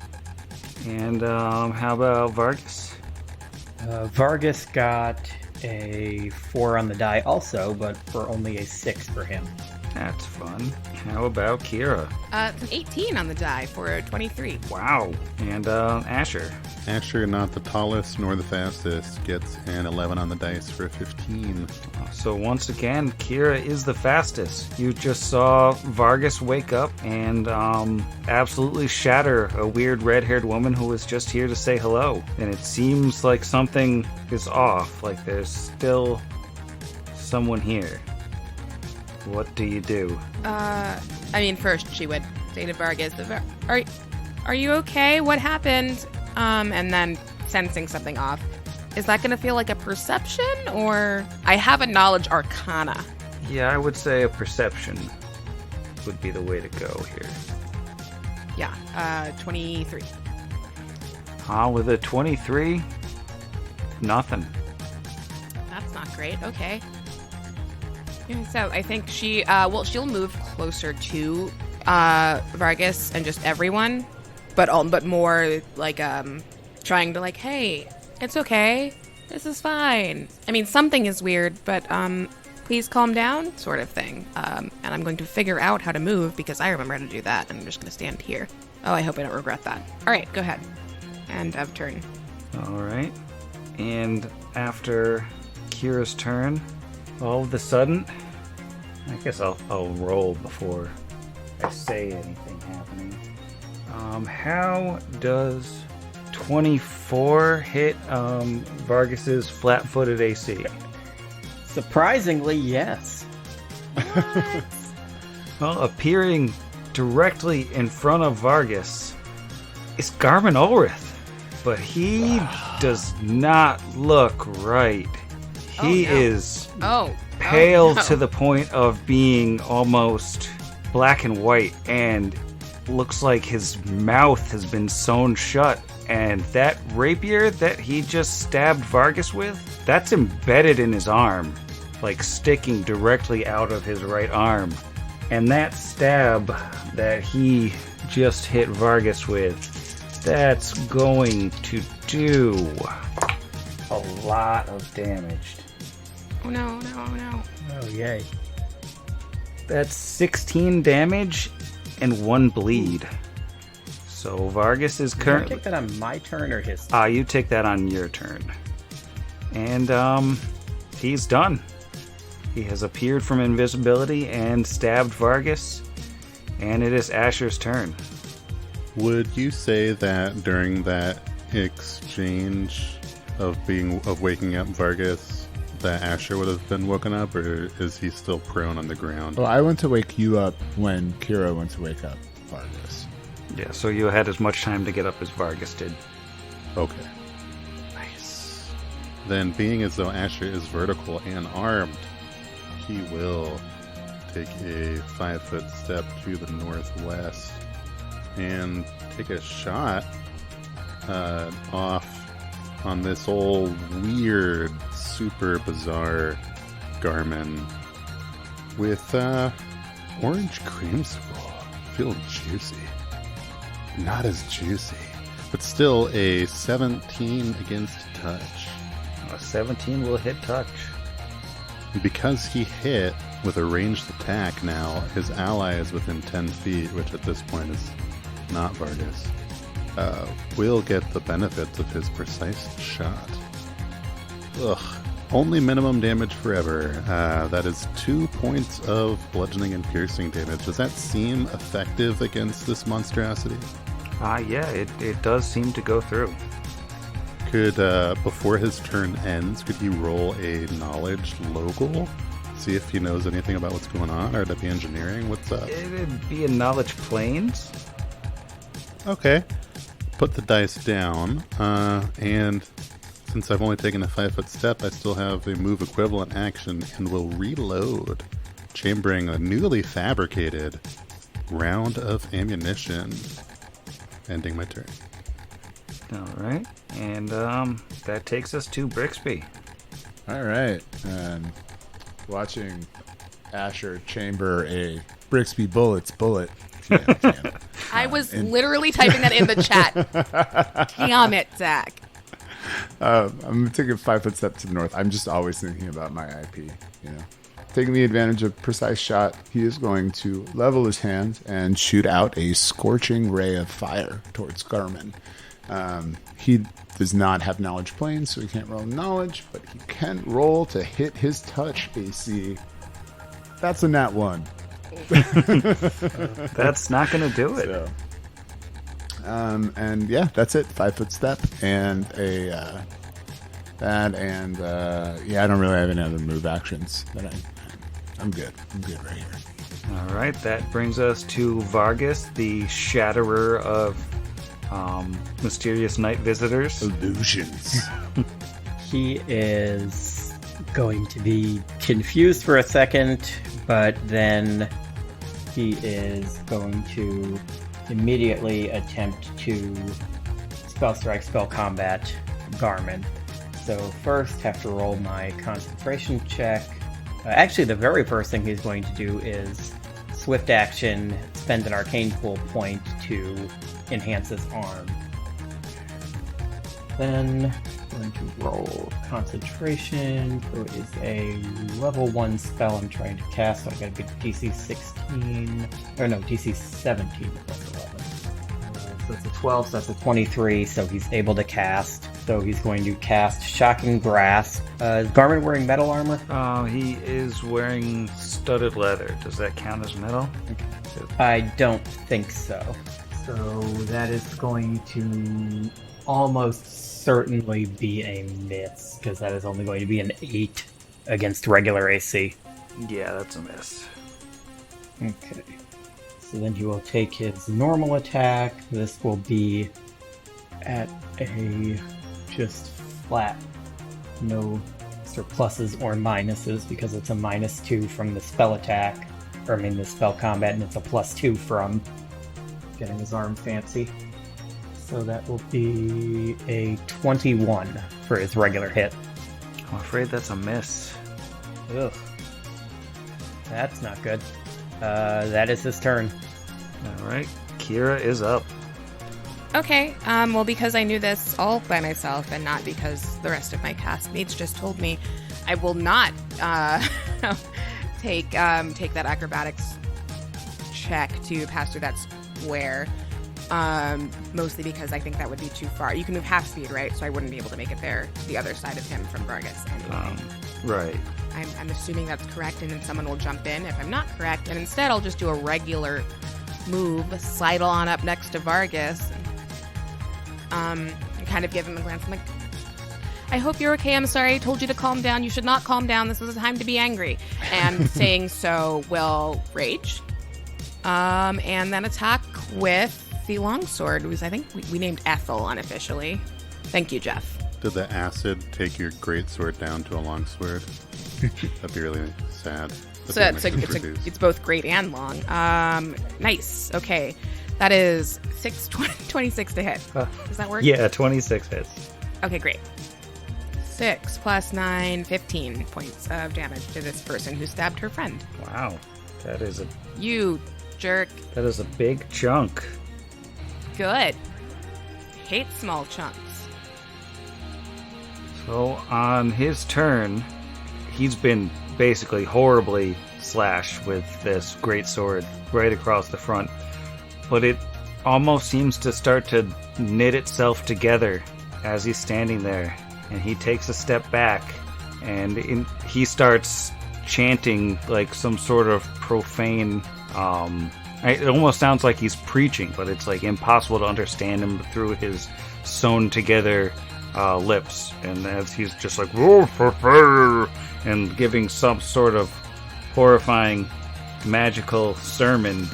And how about Vargas? Vargas got a 4 on the die also, but for only a 6 for him. That's fun. How about Kira? It's an 18 on the die for a 23. Wow. And Asher? Asher, not the tallest nor the fastest, gets an 11 on the dice for a 15. So once again, Kira is the fastest. You just saw Vargas wake up and absolutely shatter a weird red-haired woman who was just here to say hello. And it seems like something is off, like there's still someone here. What do you do? I mean, first she would say to Vargas, "Are you okay? What happened?" And then sensing something off, Is that going to feel like a perception, or I have a knowledge arcana? Yeah, I would say a perception would be the way to go here. Yeah, 23. With a 23, nothing. That's not great. Okay. Yeah, so I think she'll move closer to Vargas and just everyone, but more like trying to like, hey, it's okay, this is fine. I mean, something is weird, but please calm down, sort of thing. And I'm going to figure out how to move because I remember how to do that, and I'm just going to stand here. Oh, I hope I don't regret that. All right, go ahead. End of turn. All right. And after Kira's turn, all of a sudden, I guess I'll roll before I say anything happening. How does 24 hit Vargas's flat-footed AC? Surprisingly, yes. Well, appearing directly in front of Vargas is Garmin Ulrith, but he does not look right. He is pale to the point of being almost black and white, and looks like his mouth has been sewn shut. And that rapier that he just stabbed Vargas with, that's embedded in his arm, like sticking directly out of his right arm. And that stab that he just hit Vargas with, that's going to do a lot of damage. Oh no, no. Oh, yay. That's 16 damage and 1 bleed. So Vargas is Can I currently... take that on my turn or his? You take that on your turn. And, he's done. He has appeared from invisibility and stabbed Vargas, and it is Asher's turn. Would you say that during that exchange of waking up Vargas, that Asher would have been woken up, or is he still prone on the ground? Well, I went to wake you up when Kira went to wake up Vargas. Yeah, so you had as much time to get up as Vargas did. Okay. Nice. Then, being as though Asher is vertical and armed, he will take a 5-foot step to the northwest and take a shot off on this old weird, super bizarre Garmin with orange creamsicle. Feeling juicy. Not as juicy, but still a 17 against touch. A 17 will hit touch. Because he hit with a ranged attack now, his ally is within 10 feet, which at this point is not Vargas, will get the benefits of his precise shot. Ugh. Only minimum damage forever. That is 2 points of bludgeoning and piercing damage. Does that seem effective against this monstrosity? Yeah, it does seem to go through. Could, before his turn ends, could he roll a knowledge local? See if he knows anything about what's going on, or would that be engineering? What's up? It'd be a knowledge planes. Okay. Put the dice down, and since I've only taken a 5-foot step, I still have a move equivalent action and will reload, chambering a newly fabricated round of ammunition, ending my turn. All right, and that takes us to Brixby. All right. And watching Asher chamber a Brixby bullet. Damn. I was literally typing that in the chat. Damn it, Zach. I'm going to take a 5-foot step to the north. I'm just always thinking about my IP, you know. Taking the advantage of precise shot, he is going to level his hand and shoot out a scorching ray of fire towards Garmin. He does not have knowledge planes, so he can't roll knowledge, but he can roll to hit his touch AC. That's a nat 1. That's not going to do it. So, and yeah, that's it. 5-foot step and a that, and yeah, I don't really have any other move actions. But I'm good. I'm good right here. All right, that brings us to Vargas, the shatterer of mysterious night visitors. Illusions. He is going to be confused for a second, but then he is going to immediately attempt to spell strike, spell combat Garmin. So first, have to roll my concentration check. Actually, the very first thing he's going to do is swift action, spend an arcane pool point to enhance his arm. Then I'm going to roll concentration. So it is a level 1 spell I'm trying to cast, so I got a good DC 16. Or no, DC 17 plus 11. So it's a 12, so that's a 23, so he's able to cast. So he's going to cast Shocking Grasp. Is Garmin wearing metal armor? He is wearing studded leather. Does that count as metal? I don't think so. So that is going to almost certainly be a miss, because that is only going to be an 8 against regular AC. Yeah, that's a miss. Okay. So then he will take his normal attack. This will be at a just flat, no surpluses or minuses, because it's a -2 from the spell attack, or I mean the spell combat, and it's a +2 from getting his arm fancy. So that will be a 21 for his regular hit. I'm afraid that's a miss. Ugh. That's not good. That is his turn. Alright, Kira is up. Okay, well, because I knew this all by myself and not because the rest of my castmates just told me, I will not take that acrobatics check to pass through that square. Mostly because I think that would be too far. You can move half speed, right? So I wouldn't be able to make it there, the other side of him from Vargas anyway. Right. I'm assuming that's correct, and then someone will jump in if I'm not correct, and instead I'll just do a regular move, sidle on up next to Vargas, and kind of give him a glance. I'm like, I hope you're okay. I'm sorry I told you to calm down. You should not calm down. This is a time to be angry. And saying so will rage. And then attack with the longsword, who's I think we named Ethel unofficially. Thank you, Jeff. Did the acid take your greatsword down to a longsword? That'd be really sad. So it's both great and long. Nice. Okay. That is 26 to hit. Does that work? Yeah, 26 hits. Okay, great. 6 plus 9, 15 points of damage to this person who stabbed her friend. Wow. That is a... You jerk. That is a big chunk. Good. Hate small chunks. So on his turn, he's been basically horribly slashed with this great sword right across the front. But it almost seems to start to knit itself together as he's standing there. And he takes a step back and he starts chanting like some sort of profane... it almost sounds like he's preaching, but it's like impossible to understand him through his sewn together lips. And as he's just like and giving some sort of horrifying magical sermon,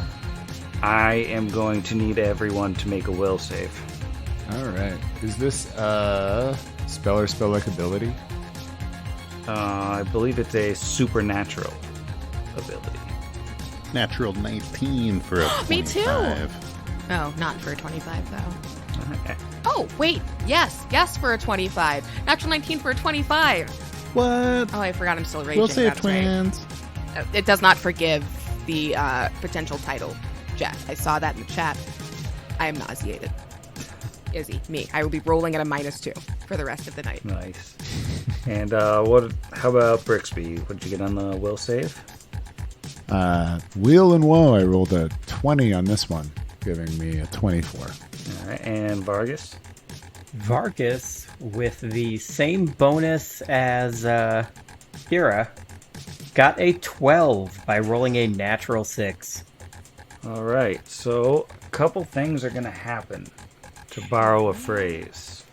I am going to need everyone to make a will save. All right. Is this spell or spell-like ability? I believe it's a supernatural ability. Natural 19 for a 25. Me too. Oh, not for a 25 though. Okay. Oh, wait. Yes for a 25. Natural 19 for a 25. What? Oh, I forgot I'm still raging. We'll save That's twins. Right. It does not forgive the potential title, Jeff. I saw that in the chat. I am nauseated. Izzy, me. I will be rolling at a -2 for the rest of the night. Nice. And how about Brixby? What did you get on the will save? Wheel and woe, I rolled a 20 on this one, giving me a 24. All right, and Vargas? Vargas, with the same bonus as Kira, got a 12 by rolling a natural 6. All right, so a couple things are going to happen, to borrow a phrase.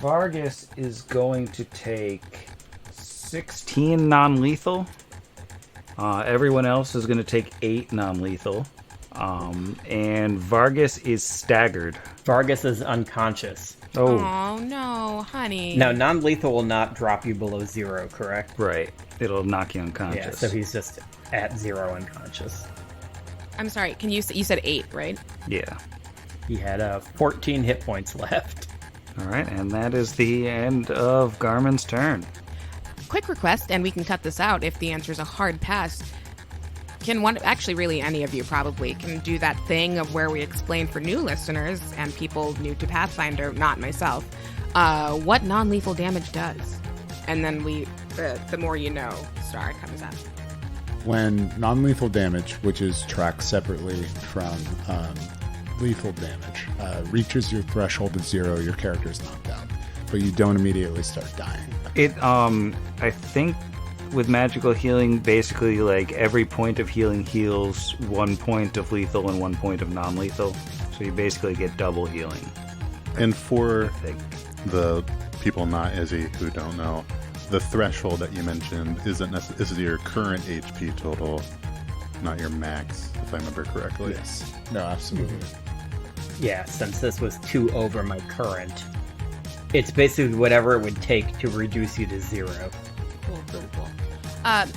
Vargas is going to take 16 non-lethal. Everyone else is going to take 8 non-lethal. And Vargas is staggered. Vargas is unconscious. Oh no, honey. Now, non-lethal will not drop you below 0, correct? Right. It'll knock you Yeah, unconscious. so he's just at 0 unconscious. I'm sorry. You said 8, right? Yeah. He had 14 hit points left. All right, and that is the end of Garmin's turn. Quick request, and we can cut this out if the answer is a hard pass. Actually, really any of you probably can do that thing of where we explain for new listeners and people new to Pathfinder, not myself, what non-lethal damage does. And then the more you know star comes up. When non-lethal damage, which is tracked separately from lethal damage, reaches your threshold of 0, your character is knocked out, but you don't immediately start dying. It, I think with magical healing, basically, like, every point of healing heals 1 point of lethal and 1 point of non-lethal. So you basically get double healing, And I for think. the people not Izzy who don't know, the threshold that you mentioned is your current HP total, not your max, if I remember correctly. Yes. No, absolutely. Yeah, since this was 2 over my current, it's basically whatever it would take to reduce you to 0. Cool.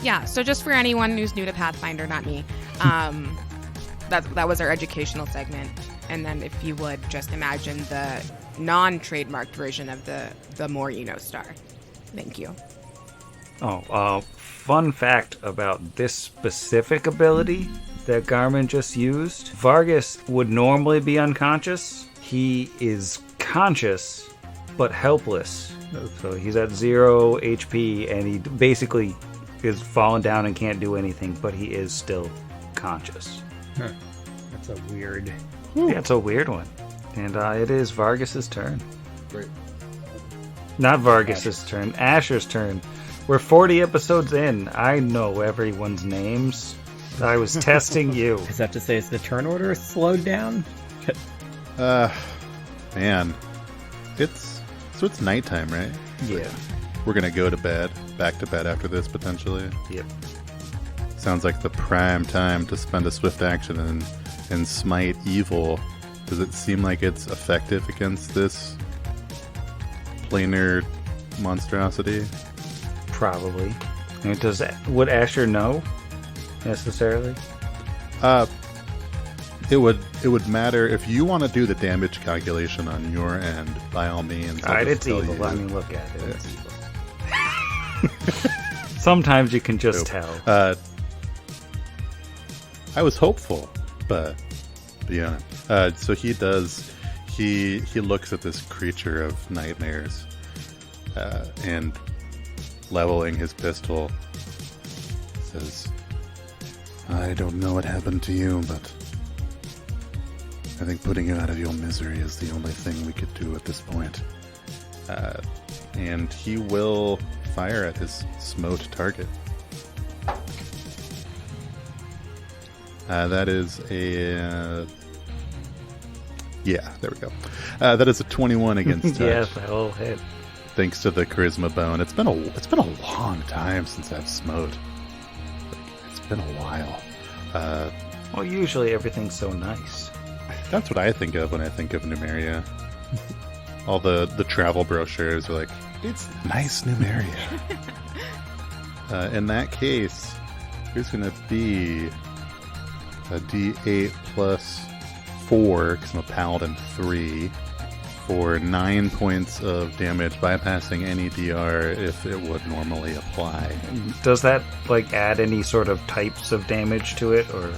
Yeah, so just for anyone who's new to Pathfinder, not me, that was our educational segment. And then if you would just imagine the non-trademarked version of the more you know star. Thank you. Fun fact about this specific ability that Garmin just used. Vargas would normally be unconscious. He is conscious, but helpless. So he's at 0 HP, and he basically is fallen down and can't do anything, but he is still conscious. That's a weird... Yeah, it's a weird one. And it is Vargas's turn. Great. Not Vargas's turn, Asher's turn. We're 40 episodes in. I know everyone's names. I was testing you. Does that to say is the turn order slowed down? Man, it's nighttime, right? Yeah. We're gonna go to bed, back to bed after this potentially. Yep. Sounds like the prime time to spend a swift action and smite evil. Does it seem like it's effective against this planar monstrosity? Probably. And would Asher know necessarily? It would matter if you want to do the damage calculation on your end. By all means, Alright, it's tell evil. you. I mean, look at it. It's evil. Sometimes you can just tell. I was hopeful, but yeah. So he does. He looks at this creature of nightmares, and leveling his pistol, says, "I don't know what happened to you, but I think putting you out of your misery is the only thing we could do at this point." And he will fire at his smote target. That is a... yeah, there we go. That is a 21 against touch. Yes, that'll hit. Thanks to the charisma bone. It's been a long time since I've smote. It's been a while. Well, usually everything's so nice. That's what I think of when I think of Numeria. All the travel brochures are like, it's nice Numeria. In that case, here's going to be a D8 plus 4, because I'm a paladin 3, for 9 points of damage, bypassing any DR if it would normally apply. Does that, like, add any sort of types of damage to it, or...?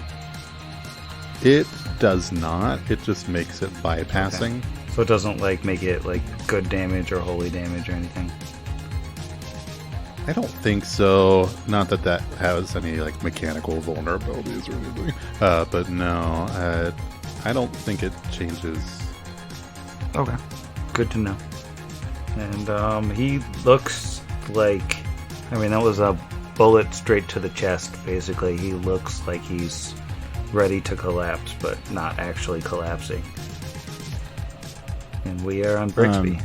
It does not. It just makes it bypassing. Okay. So it doesn't, like, make it, like, good damage or holy damage or anything? I don't think so. Not that has any, like, mechanical vulnerabilities or anything. But no, I don't think it changes. Okay. Good to know. And he looks like... I mean, that was a bullet straight to the chest, basically. He looks like he's ready to collapse, but not actually collapsing. And we are on Brixby.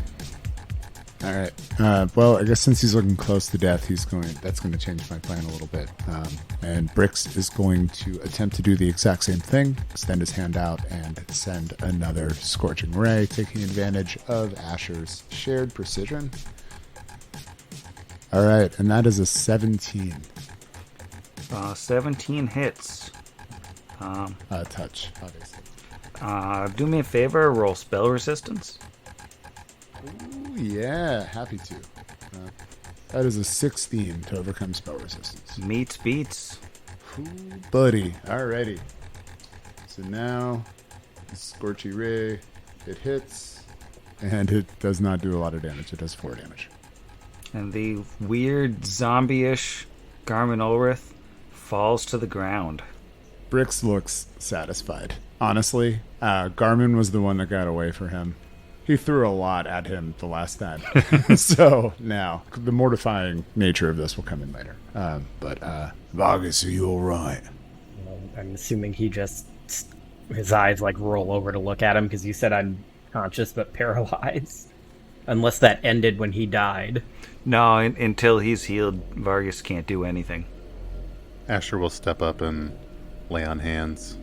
All right. Well, I guess since he's looking close to death, that's going to change my plan a little bit. And Brix is going to attempt to do the exact same thing, extend his hand out and send another scorching ray, taking advantage of Asher's shared precision. All right, and that is a 17. 17 hits. Touch, obviously. Do me a favor, roll spell resistance. Ooh, yeah, happy to. That is a 16 to overcome spell resistance. Meets beats. Ooh, buddy. Alrighty. So now, Scorchy Ray, it hits, and it does not do a lot of damage. It does 4 damage. And the weird zombie-ish Garmin Ulrith falls to the ground. Brix looks satisfied. Honestly, Garmin was the one that got away for him. He threw a lot at him the last time. So now, the mortifying nature of this will come in later. Vargas, are you all right? I'm assuming he just, his eyes like roll over to look at him because you said I'm conscious but paralyzed. Unless that ended when he died. No, until he's healed, Vargas can't do anything. Asher will step up and lay on hands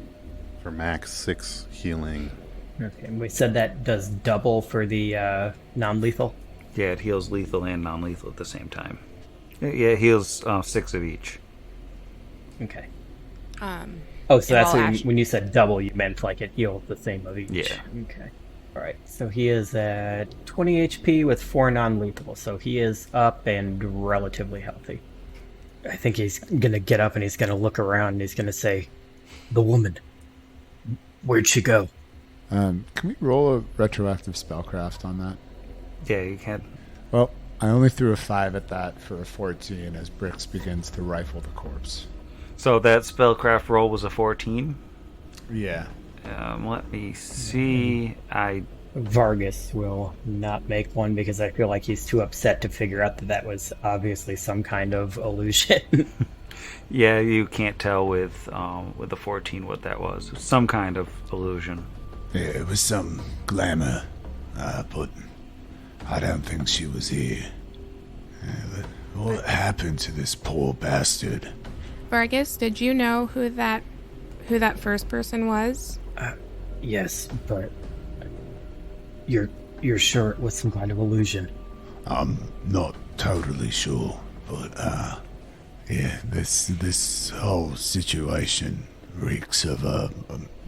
for max 6 healing. Okay, and we said that does double for the non-lethal? Yeah, it heals lethal and non-lethal at the same time. Yeah, it heals 6 of each. Okay. So that's when you said double, you meant like it heals the same of each. Yeah. Okay. All right, so he is at 20 HP with 4 non-lethal, so he is up and relatively healthy. I think he's going to get up and he's going to look around and he's going to say, "The woman, where'd she go?" Can we roll a retroactive spellcraft on that? Yeah, you can. Well, I only threw a 5 at that for a 14 as Brix begins to rifle the corpse. So that spellcraft roll was a 14? Yeah. Let me see. Vargas will not make one because I feel like he's too upset to figure out that was obviously some kind of illusion. Yeah, you can't tell with the 14 what that was. Some kind of illusion. Yeah, it was some glamour, but I don't think she was here. What happened to this poor bastard? Vargas, did you know who that first person was? Yes, but you're sure it was some kind of illusion? I'm not totally sure, but yeah, this whole situation reeks of a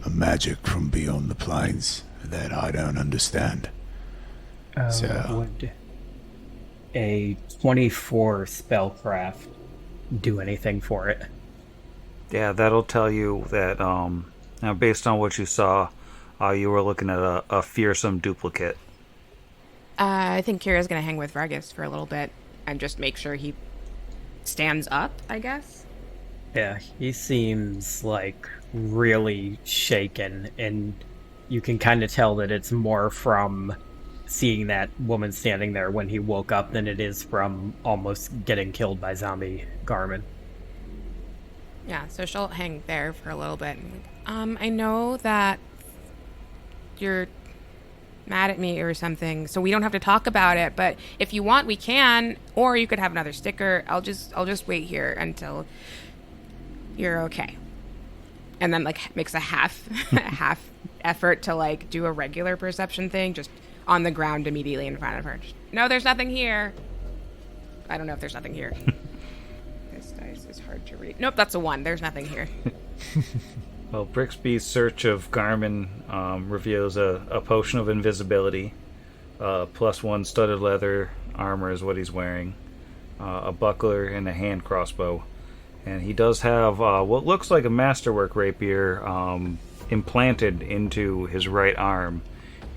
magic from beyond the plains that I don't understand. Would a 24 spellcraft do anything for it? Yeah, that'll tell you that, now based on what you saw, you were looking at a fearsome duplicate. I think Kira's going to hang with Vargas for a little bit and just make sure he stands up, I guess. Yeah, he seems like really shaken, and you can kind of tell that it's more from seeing that woman standing there when he woke up than it is from almost getting killed by zombie Garmin. Yeah, so she'll hang there for a little bit. I know that you're mad at me or something, so we don't have to talk about it, but if you want, we can, or you could have another sticker. I'll just wait here until you're okay. And then like makes a half effort to like do a regular perception thing just on the ground immediately in front of her. No, there's nothing here. I don't know if there's nothing here. This dice is hard to read. Nope, that's a 1. There's nothing here. Well, Brixby's search of Garmin reveals a potion of invisibility, +1 studded leather armor is what he's wearing, a buckler, and a hand crossbow. And he does have what looks like a masterwork rapier implanted into his right arm.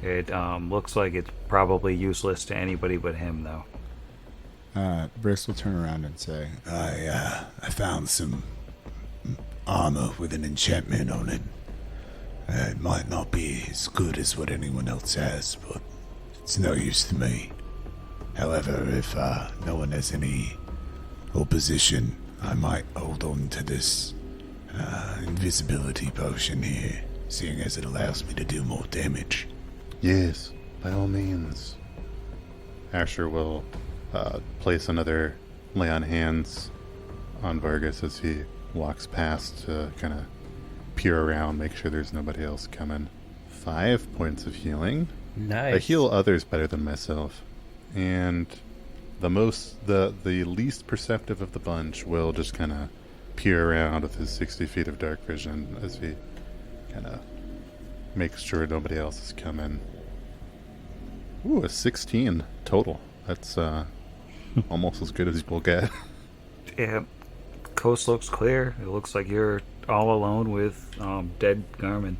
It looks like it's probably useless to anybody but him, though. Brix will turn around and say, I found some armor with an enchantment on it. It might not be as good as what anyone else has, but it's no use to me. However, if no one has any opposition, I might hold on to this invisibility potion here, seeing as it allows me to do more damage. Yes, by all means. Asher will place another lay on hands on Vargas as he walks past to kind of peer around, make sure there's nobody else coming. 5 points of healing. Nice. I heal others better than myself. And the least perceptive of the bunch will just kind of peer around with his 60 feet of dark vision as he kind of makes sure nobody else is coming. Ooh, a 16 total. That's almost as good as we'll get. Yeah, coast looks clear. It looks like you're all alone with dead Garmin.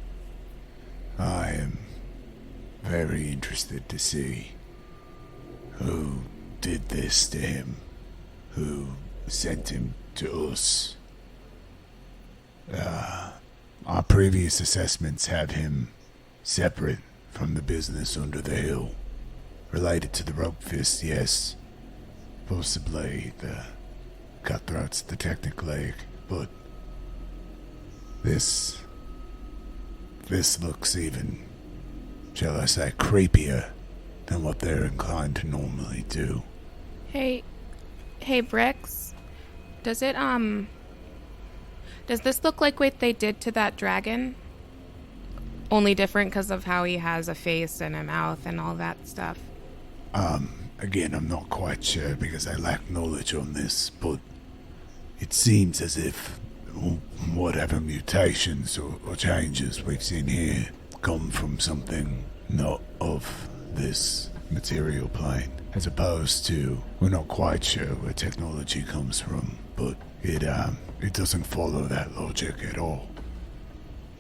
I am very interested to see who did this to him, who sent him to us. Our previous assessments had him separate from the business under the hill. Related to the rope fist, yes. Possibly the cutthroats, the technic leg, but this looks even, shall I say, creepier than what they're inclined to normally do. Hey, Brix. Does this look like what they did to that dragon? Only different because of how he has a face and a mouth and all that stuff. Again, I'm not quite sure because I lack knowledge on this, but it seems as if whatever mutations or changes we've seen here come from something not of this material plane, as opposed to, we're not quite sure where technology comes from, but it doesn't follow that logic at all.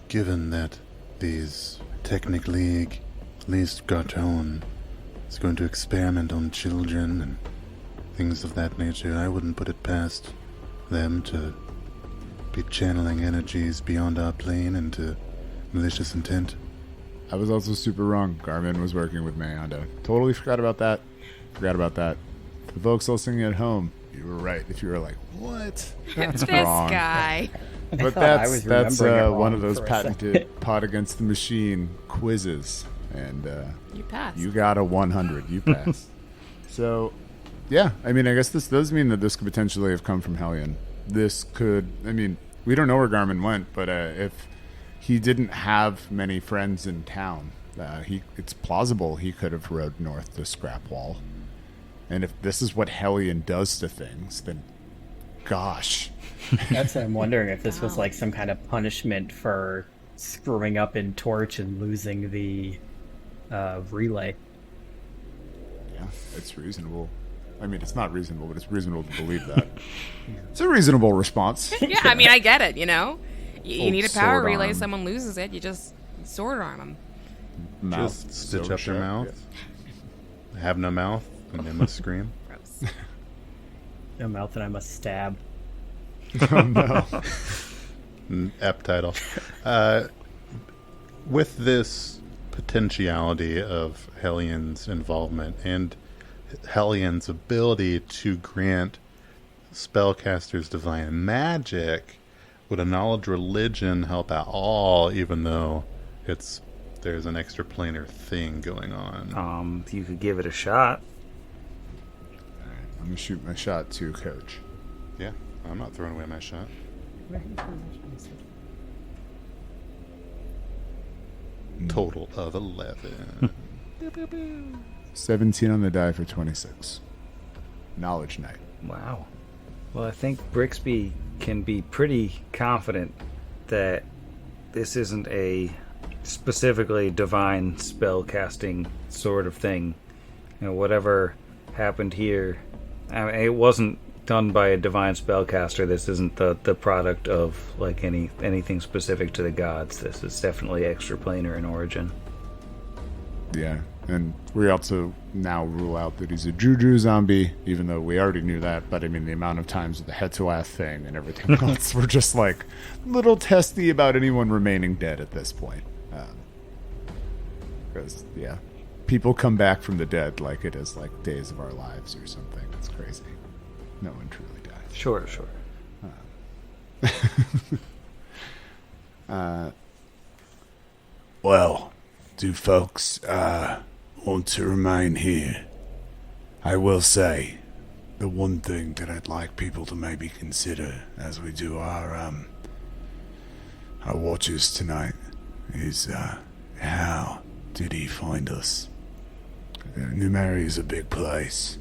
Given that these Technic League, at least Garton, is going to experiment on children and things of that nature, I wouldn't put it past them to be channeling energies beyond our plane into malicious intent. I was also super wrong. Garmin was working with Mayanda. Totally forgot about that. For the folks listening at home, you were right. If you were like, what? That's This wrong. guy. But thought I was that's remembering it one wrong of those for a patented second. pot against the machine quizzes. And You passed. you got a 100. You passed. So, yeah. I mean, I guess this does mean that this could potentially have come from Hellion. This could, I mean, we don't know where Garmin went, but if he didn't have many friends in town, it's plausible he could have rode north to Scrapwall. And if this is what Hellion does to things, then gosh. That's what I'm wondering, if this was like some kind of punishment for screwing up in Torch and losing the relay. Yeah, it's reasonable. I mean, it's not reasonable, but it's reasonable to believe that. It's a reasonable response. Yeah, I mean, I get it, you know? You Old need a power sword relay, arm. someone loses it, you just sword arm them. Mouth Just stitch so up their shut, mouth. Have no mouth, and they must scream. Gross. No mouth and I must stab. Yeah. Oh, no. Ep title. With this potentiality of Hellion's involvement and Hellion's ability to grant spellcasters divine magic, would a knowledge religion help at all, even though there's an extra planar thing going on? You could give it a shot. I'm going to shoot my shot too, Coach. Yeah, I'm not throwing away my shot. Total of 11. 17 on the die for 26. Knowledge night. Wow. Well, I think Brixby can be pretty confident that this isn't a specifically divine spell casting sort of thing. You know, whatever happened here, I mean, it wasn't done by a divine spellcaster. This isn't the product of like anything specific to the gods. This is definitely extraplanar in origin. Yeah, and we also now rule out that he's a juju zombie, even though we already knew that. But I mean, the amount of times with the Hetzoath thing and everything else, we're just like a little testy about anyone remaining dead at this point. Because, yeah, people come back from the dead like it is like Days of Our Lives or something. It's crazy. No one truly dies. Sure. Well, do folks want to remain here I will say, the one thing that I'd like people to maybe consider as we do our watches tonight is, how did he find us? New Mary is a big place,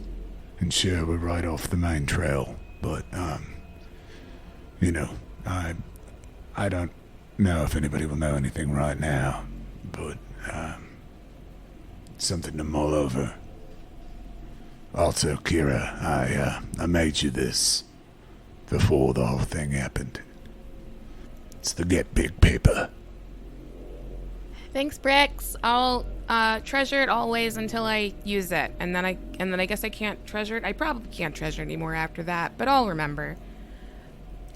and sure, we're right off the main trail, but, I don't know if anybody will know anything right now, but, something to mull over. Also, Kira, I made you this before the whole thing happened. It's the Get Big paper. Thanks, Brix. I'll treasure it always until I use it, and then I guess I can't treasure it. I probably can't treasure it anymore after that, but I'll remember.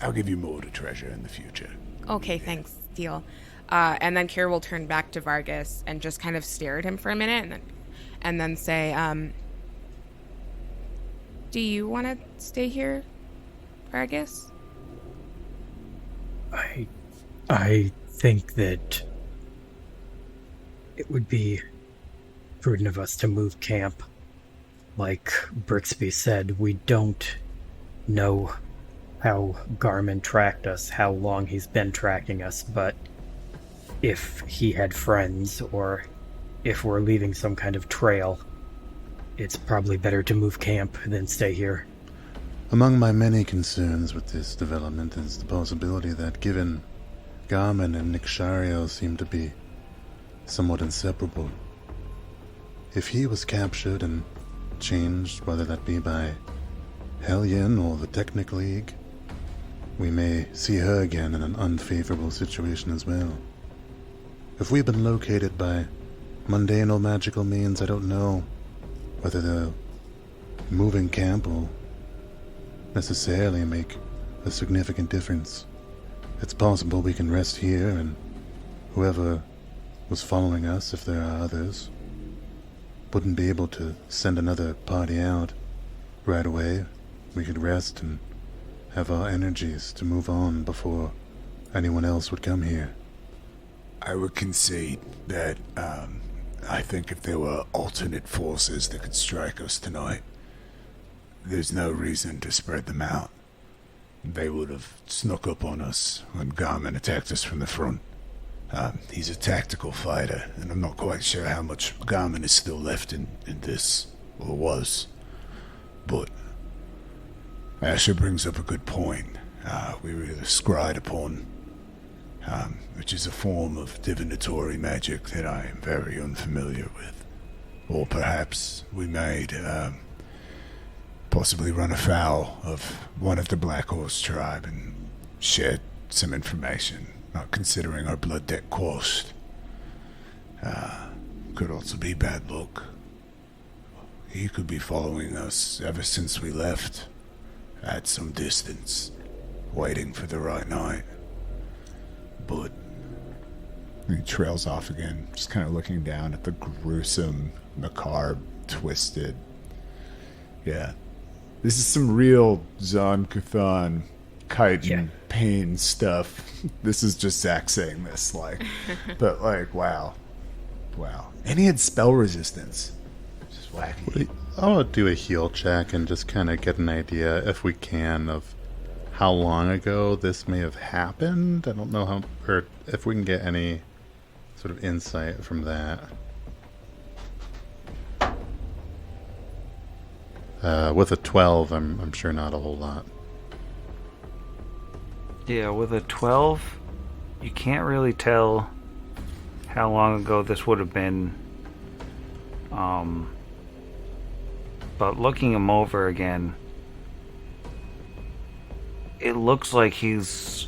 I'll give you more to treasure in the future. Okay, thanks. Deal. And then Kira will turn back to Vargas and just kind of stare at him for a minute, and then say, "Do you want to stay here, Vargas?" I think that it would be prudent of us to move camp. Like Brixby said, we don't know how Garmin tracked us, how long he's been tracking us, but if he had friends or if we're leaving some kind of trail, it's probably better to move camp than stay here. Among my many concerns with this development is the possibility that, given Garmin and Nikshario seem to be somewhat inseparable, if he was captured and changed, whether that be by Hellion or the Technic League, we may see her again in an unfavorable situation as well. If we've been located by mundane or magical means, I don't know whether the moving camp will necessarily make a significant difference. It's possible we can rest here, and whoever was following us, if there are others, wouldn't be able to send another party out right away. We could rest and have our energies to move on before anyone else would come here. I would concede that, I think if there were alternate forces that could strike us tonight, there's no reason to spread them out. They would have snuck up on us when Garmin attacked us from the front. He's a tactical fighter, and I'm not quite sure how much Garmin is still left in this, or was. But Asher brings up a good point. We were either scryed upon, which is a form of divinatory magic that I am very unfamiliar with. Or perhaps we might possibly run afoul of one of the Black Horse tribe and shared some information, not considering our blood debt quashed. Could also be bad luck. He could be following us ever since we left, at some distance, waiting for the right night. But he trails off again, just kind of looking down at the gruesome, macabre, twisted. Yeah. This is some real Zon Cthulhu chitin pain stuff. This is just Zach saying this, like, but like, wow. And he had spell resistance. Just wacky. I want to do a heal check and just kind of get an idea, if we can, of how long ago this may have happened. I don't know how, or if we can get any sort of insight from that. With a 12, I'm sure not a whole lot. Yeah, with a 12, you can't really tell how long ago this would have been. But looking him over again, it looks like his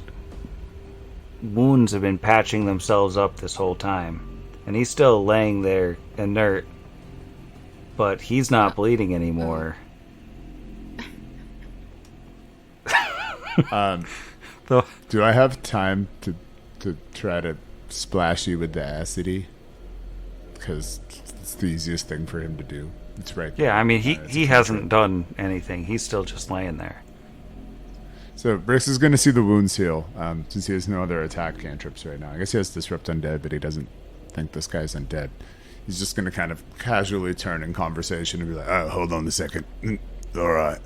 wounds have been patching themselves up this whole time. And he's still laying there inert, but he's not bleeding anymore. Do I have time to try to splash you with the acidy? Because it's the easiest thing for him to do. It's right there. Yeah, I mean, he hasn't done anything. He's still just laying there. So Brix is going to see the wounds heal, since he has no other attack cantrips right now. I guess he has Disrupt Undead, but he doesn't think this guy's undead. He's just going to kind of casually turn in conversation and be like, "Oh, hold on a second. All right."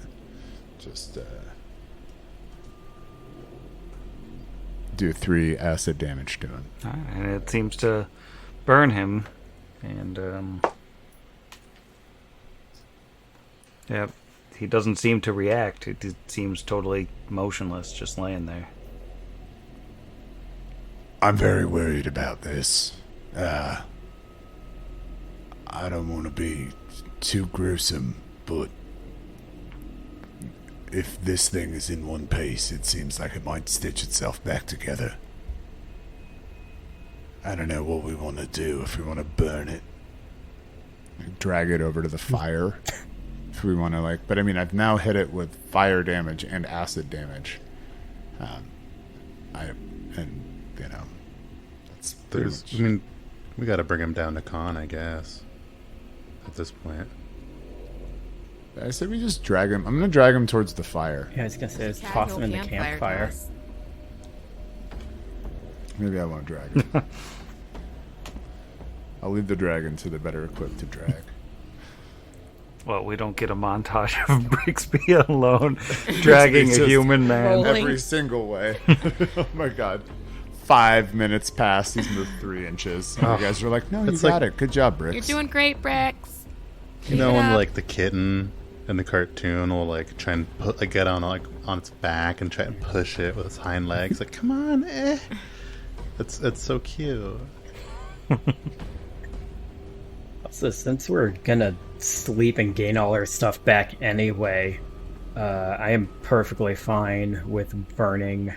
Just do 3 acid damage to him. And it seems to burn him. And, yeah, he doesn't seem to react. It seems totally motionless, just laying there. I'm very worried about this. I don't want to be too gruesome, but if this thing is in one piece, it seems like it might stitch itself back together. I don't know what we want to do, if we want to burn it. Drag it over to the fire. If we want to, but I mean, I've now hit it with fire damage and acid damage. That's I mean, we got to bring him down to Con, I guess. At this point, I say we just drag him. I'm going to drag him towards the fire. Yeah, I was gonna say, let's toss him in the campfire. toss. Maybe I won't drag him. I'll leave the dragon to the better equipped to drag. Well, we don't get a montage of Brixby alone dragging a just human man. rolling. Every single way. Oh my god. 5 minutes passed. He's moved 3 inches. And you guys are like, "No, you It's got like- it. Good job, Bricks." You're doing great, Brix. you know, it when up. the kitten in the cartoon will try and get on on its back and try and push it with its hind legs. Like, come on, It's so cute. So since we're gonna sleep and gain all our stuff back anyway, I am perfectly fine with burning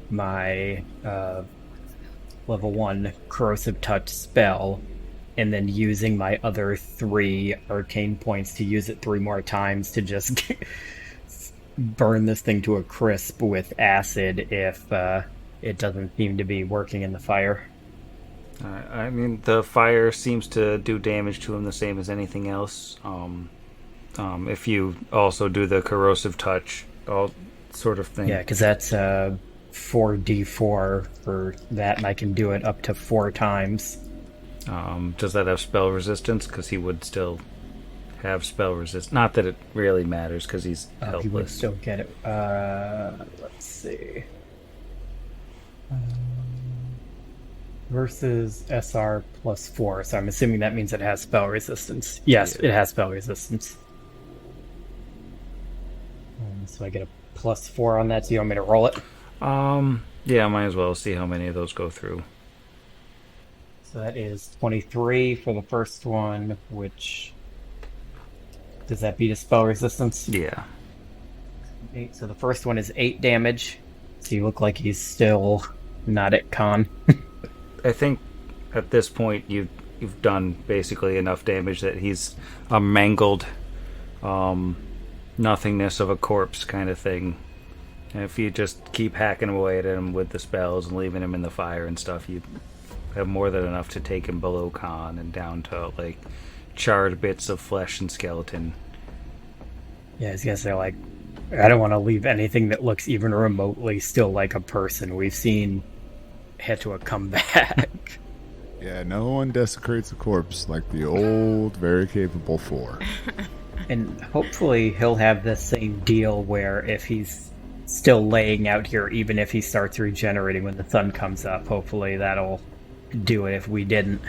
my level 1 corrosive touch spell and then using my other 3 arcane points to use it 3 more times to just burn this thing to a crisp with acid if it doesn't seem to be working in the fire. I mean, the fire seems to do damage to him the same as anything else. If you also do the corrosive touch, all sort of thing. Yeah, because that's 4d4 for that, and I can do it up to 4 times. Does that have spell resistance? Because he would still have spell resistance. Not that it really matters, because he's He would helpless. still get it. Let's see. Versus SR plus 4, so I'm assuming that means it has spell resistance. Yes, Yeah. it has spell resistance. So I get a plus 4 on that, so you want me to roll it? Yeah, might as well see how many of those go through. So that is 23 for the first one, which... Does that beat a spell resistance? Yeah. 8, so the first one is 8 damage. So you look like he's still not at con. I think at this point you've done basically enough damage that he's a mangled nothingness of a corpse kind of thing. And if you just keep hacking away at him with the spells and leaving him in the fire and stuff, you have more than enough to take him below con and down to charred bits of flesh and skeleton. Yeah, I was gonna say, I don't want to leave anything that looks even remotely still like a person. We've seen Hetua come back. Yeah, no one desecrates a corpse like the old, very capable 4. And hopefully he'll have the same deal where if he's still laying out here, even if he starts regenerating when the sun comes up, hopefully that'll do it if we didn't.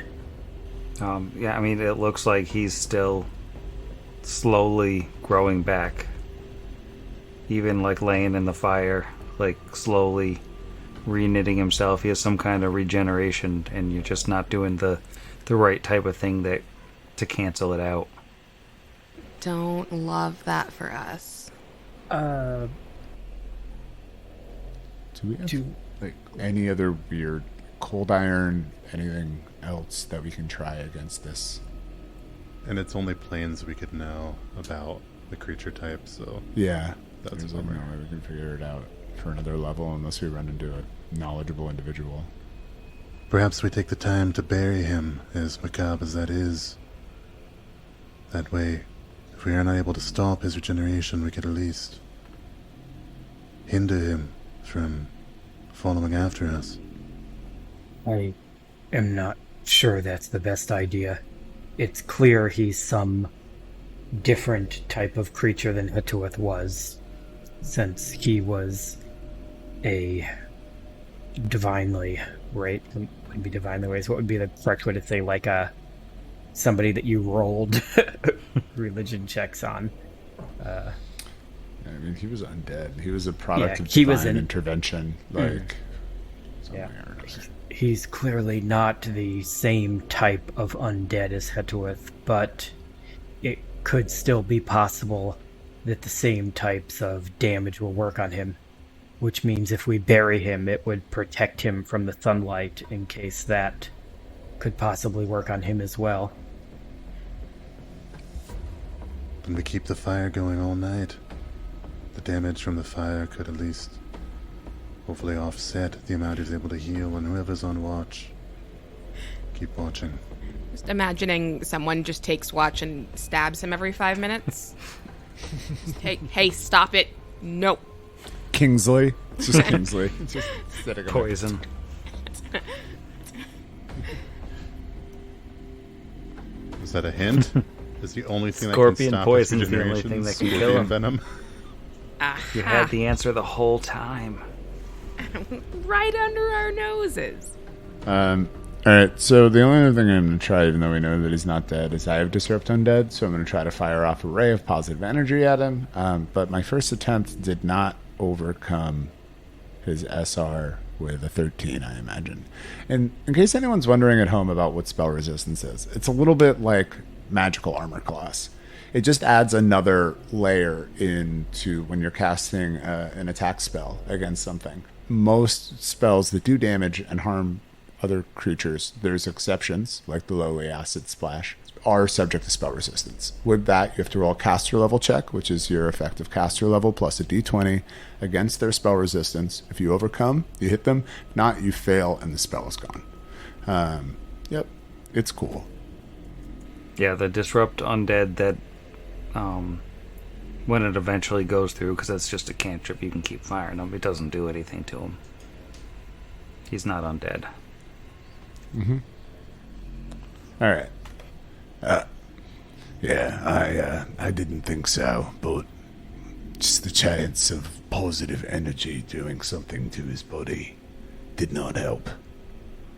Yeah, I mean, it looks like he's still slowly growing back. Even laying in the fire, slowly reknitting himself. He has some kind of regeneration, and you're just not doing the right type of thing to cancel it out. Don't love that for us. Do we have any other weird cold iron, anything else that we can try against this? And it's only planes we could know about the creature type, so Yeah, That's there's a no bummer. way we can figure it out for another level unless we run into a knowledgeable individual. perhaps we take the time to bury him, as macabre as that is. That way, if we are not able to stop his regeneration, we could at least hinder him from following after us. I am not sure that's the best idea. it's clear he's some different type of creature than Hatuath was, since he was a divinely, right? Wouldn't be divinely raised. What would be the correct way to say, like somebody that you rolled religion checks on? I mean, he was undead. He was a product of he was divine intervention. Like, yeah. He's clearly not the same type of undead as Hatuath, but it could still be possible that the same types of damage will work on him, which means if we bury him, it would protect him from the sunlight in case that could possibly work on him as well. And we keep the fire going all night. The damage from the fire could at least hopefully offset the amount he's able to heal, and whoever's on watch, keep watching. Just imagining someone just takes watch and stabs him every 5 minutes. Hey, stop it. Nope. Kingsley. It's just Kingsley. It's just Poison. Is that a hint? Is the only thing Scorpion that can stop poison his is the only regeneration thing that can kill scorpion him. venom? You had the answer the whole time. Right under our noses. Alright, so the only other thing I'm going to try, even though we know that he's not dead, is I have Disrupt Undead, so I'm going to try to fire off a ray of positive energy at him. But my first attempt did not overcome his SR with a 13, I imagine. And in case anyone's wondering at home about what spell resistance is, it's a little bit like magical armor class. It just adds another layer into when you're casting an attack spell against something. Most spells that do damage and harm other creatures, there's exceptions, like the lowly acid splash, are subject to spell resistance. With that, you have to roll a caster level check, which is your effective caster level plus a d20 against their spell resistance. If you overcome, you hit them. If not, you fail and the spell is gone. Yep, it's cool. Yeah, the Disrupt Undead that when it eventually goes through, because that's just a cantrip, you can keep firing him. It doesn't do anything to him. He's not undead. Mm-hmm. All right. Yeah, I didn't think so, but just the chance of positive energy doing something to his body did not help.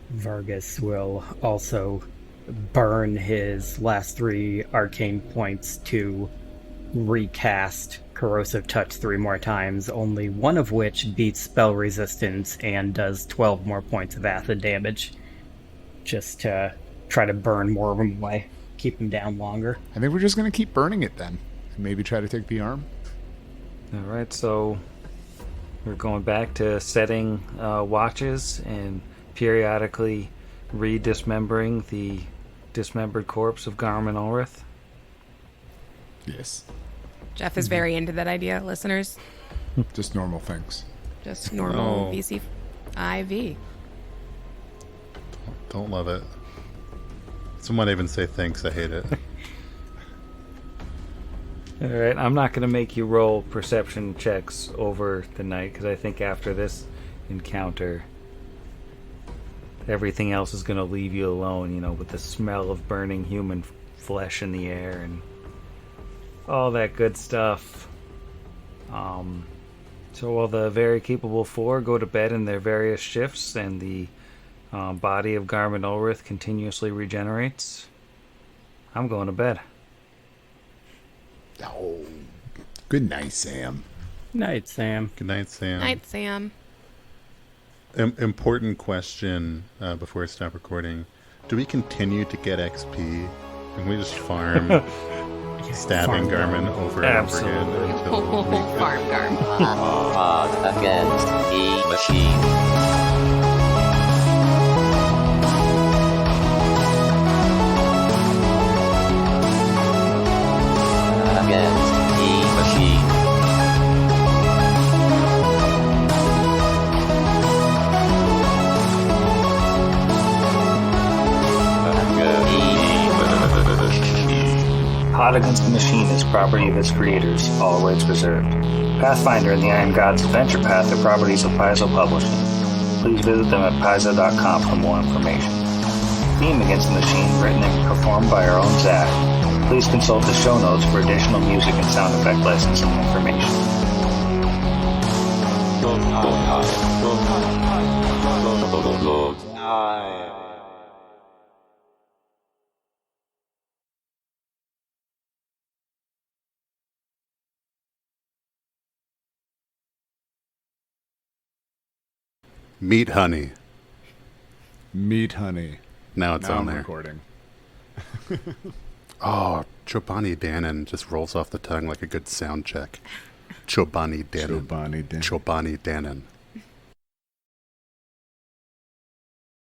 Vargas will also burn his last 3 arcane points to recast Corrosive Touch 3 more times, only one of which beats spell resistance and does 12 more points of acid damage, just to try to burn more of them away, keep him down longer. I think we're just going to keep burning it then, and maybe try to take the arm. All right, so we're going back to setting watches and periodically re-dismembering the dismembered corpse of Garmin Ulrith. Yes. Jeff is very into that idea, listeners. Just normal things. Just normal Oh. VC IV. Don't love it. Someone even say thanks, I hate it. All right, I'm not going to make you roll perception checks over the night, because I think after this encounter, everything else is going to leave you alone, you know, with the smell of burning human flesh in the air and all that good stuff. So while the very capable 4 go to bed in their various shifts and the body of Garmin Ulrith continuously regenerates, I'm going to bed. Oh, good night, Sam. Night, Sam. Good night, Sam. Night, Sam. Important question before I stop recording. Do we continue to get XP? Can we just farm stabbing Garmin over and over again until we get... Farm Garm. Fog against the machine. Against the machine. Hot Against the Machine is property of its creators, all rights reserved. Pathfinder and the Iron Gods Adventure Path are properties of Paizo Publishing. Please visit them at paizo.com for more information. theme against the machine written and performed by our own Zach. Please consult the show notes for additional music and sound effect licensing information. Meat honey. Meat honey. Now it's Now on I'm there. recording. Oh, Chobani Dannon just rolls off the tongue like a good sound check. Chobani Dannon. Chobani Dannon. Chobani Dannon.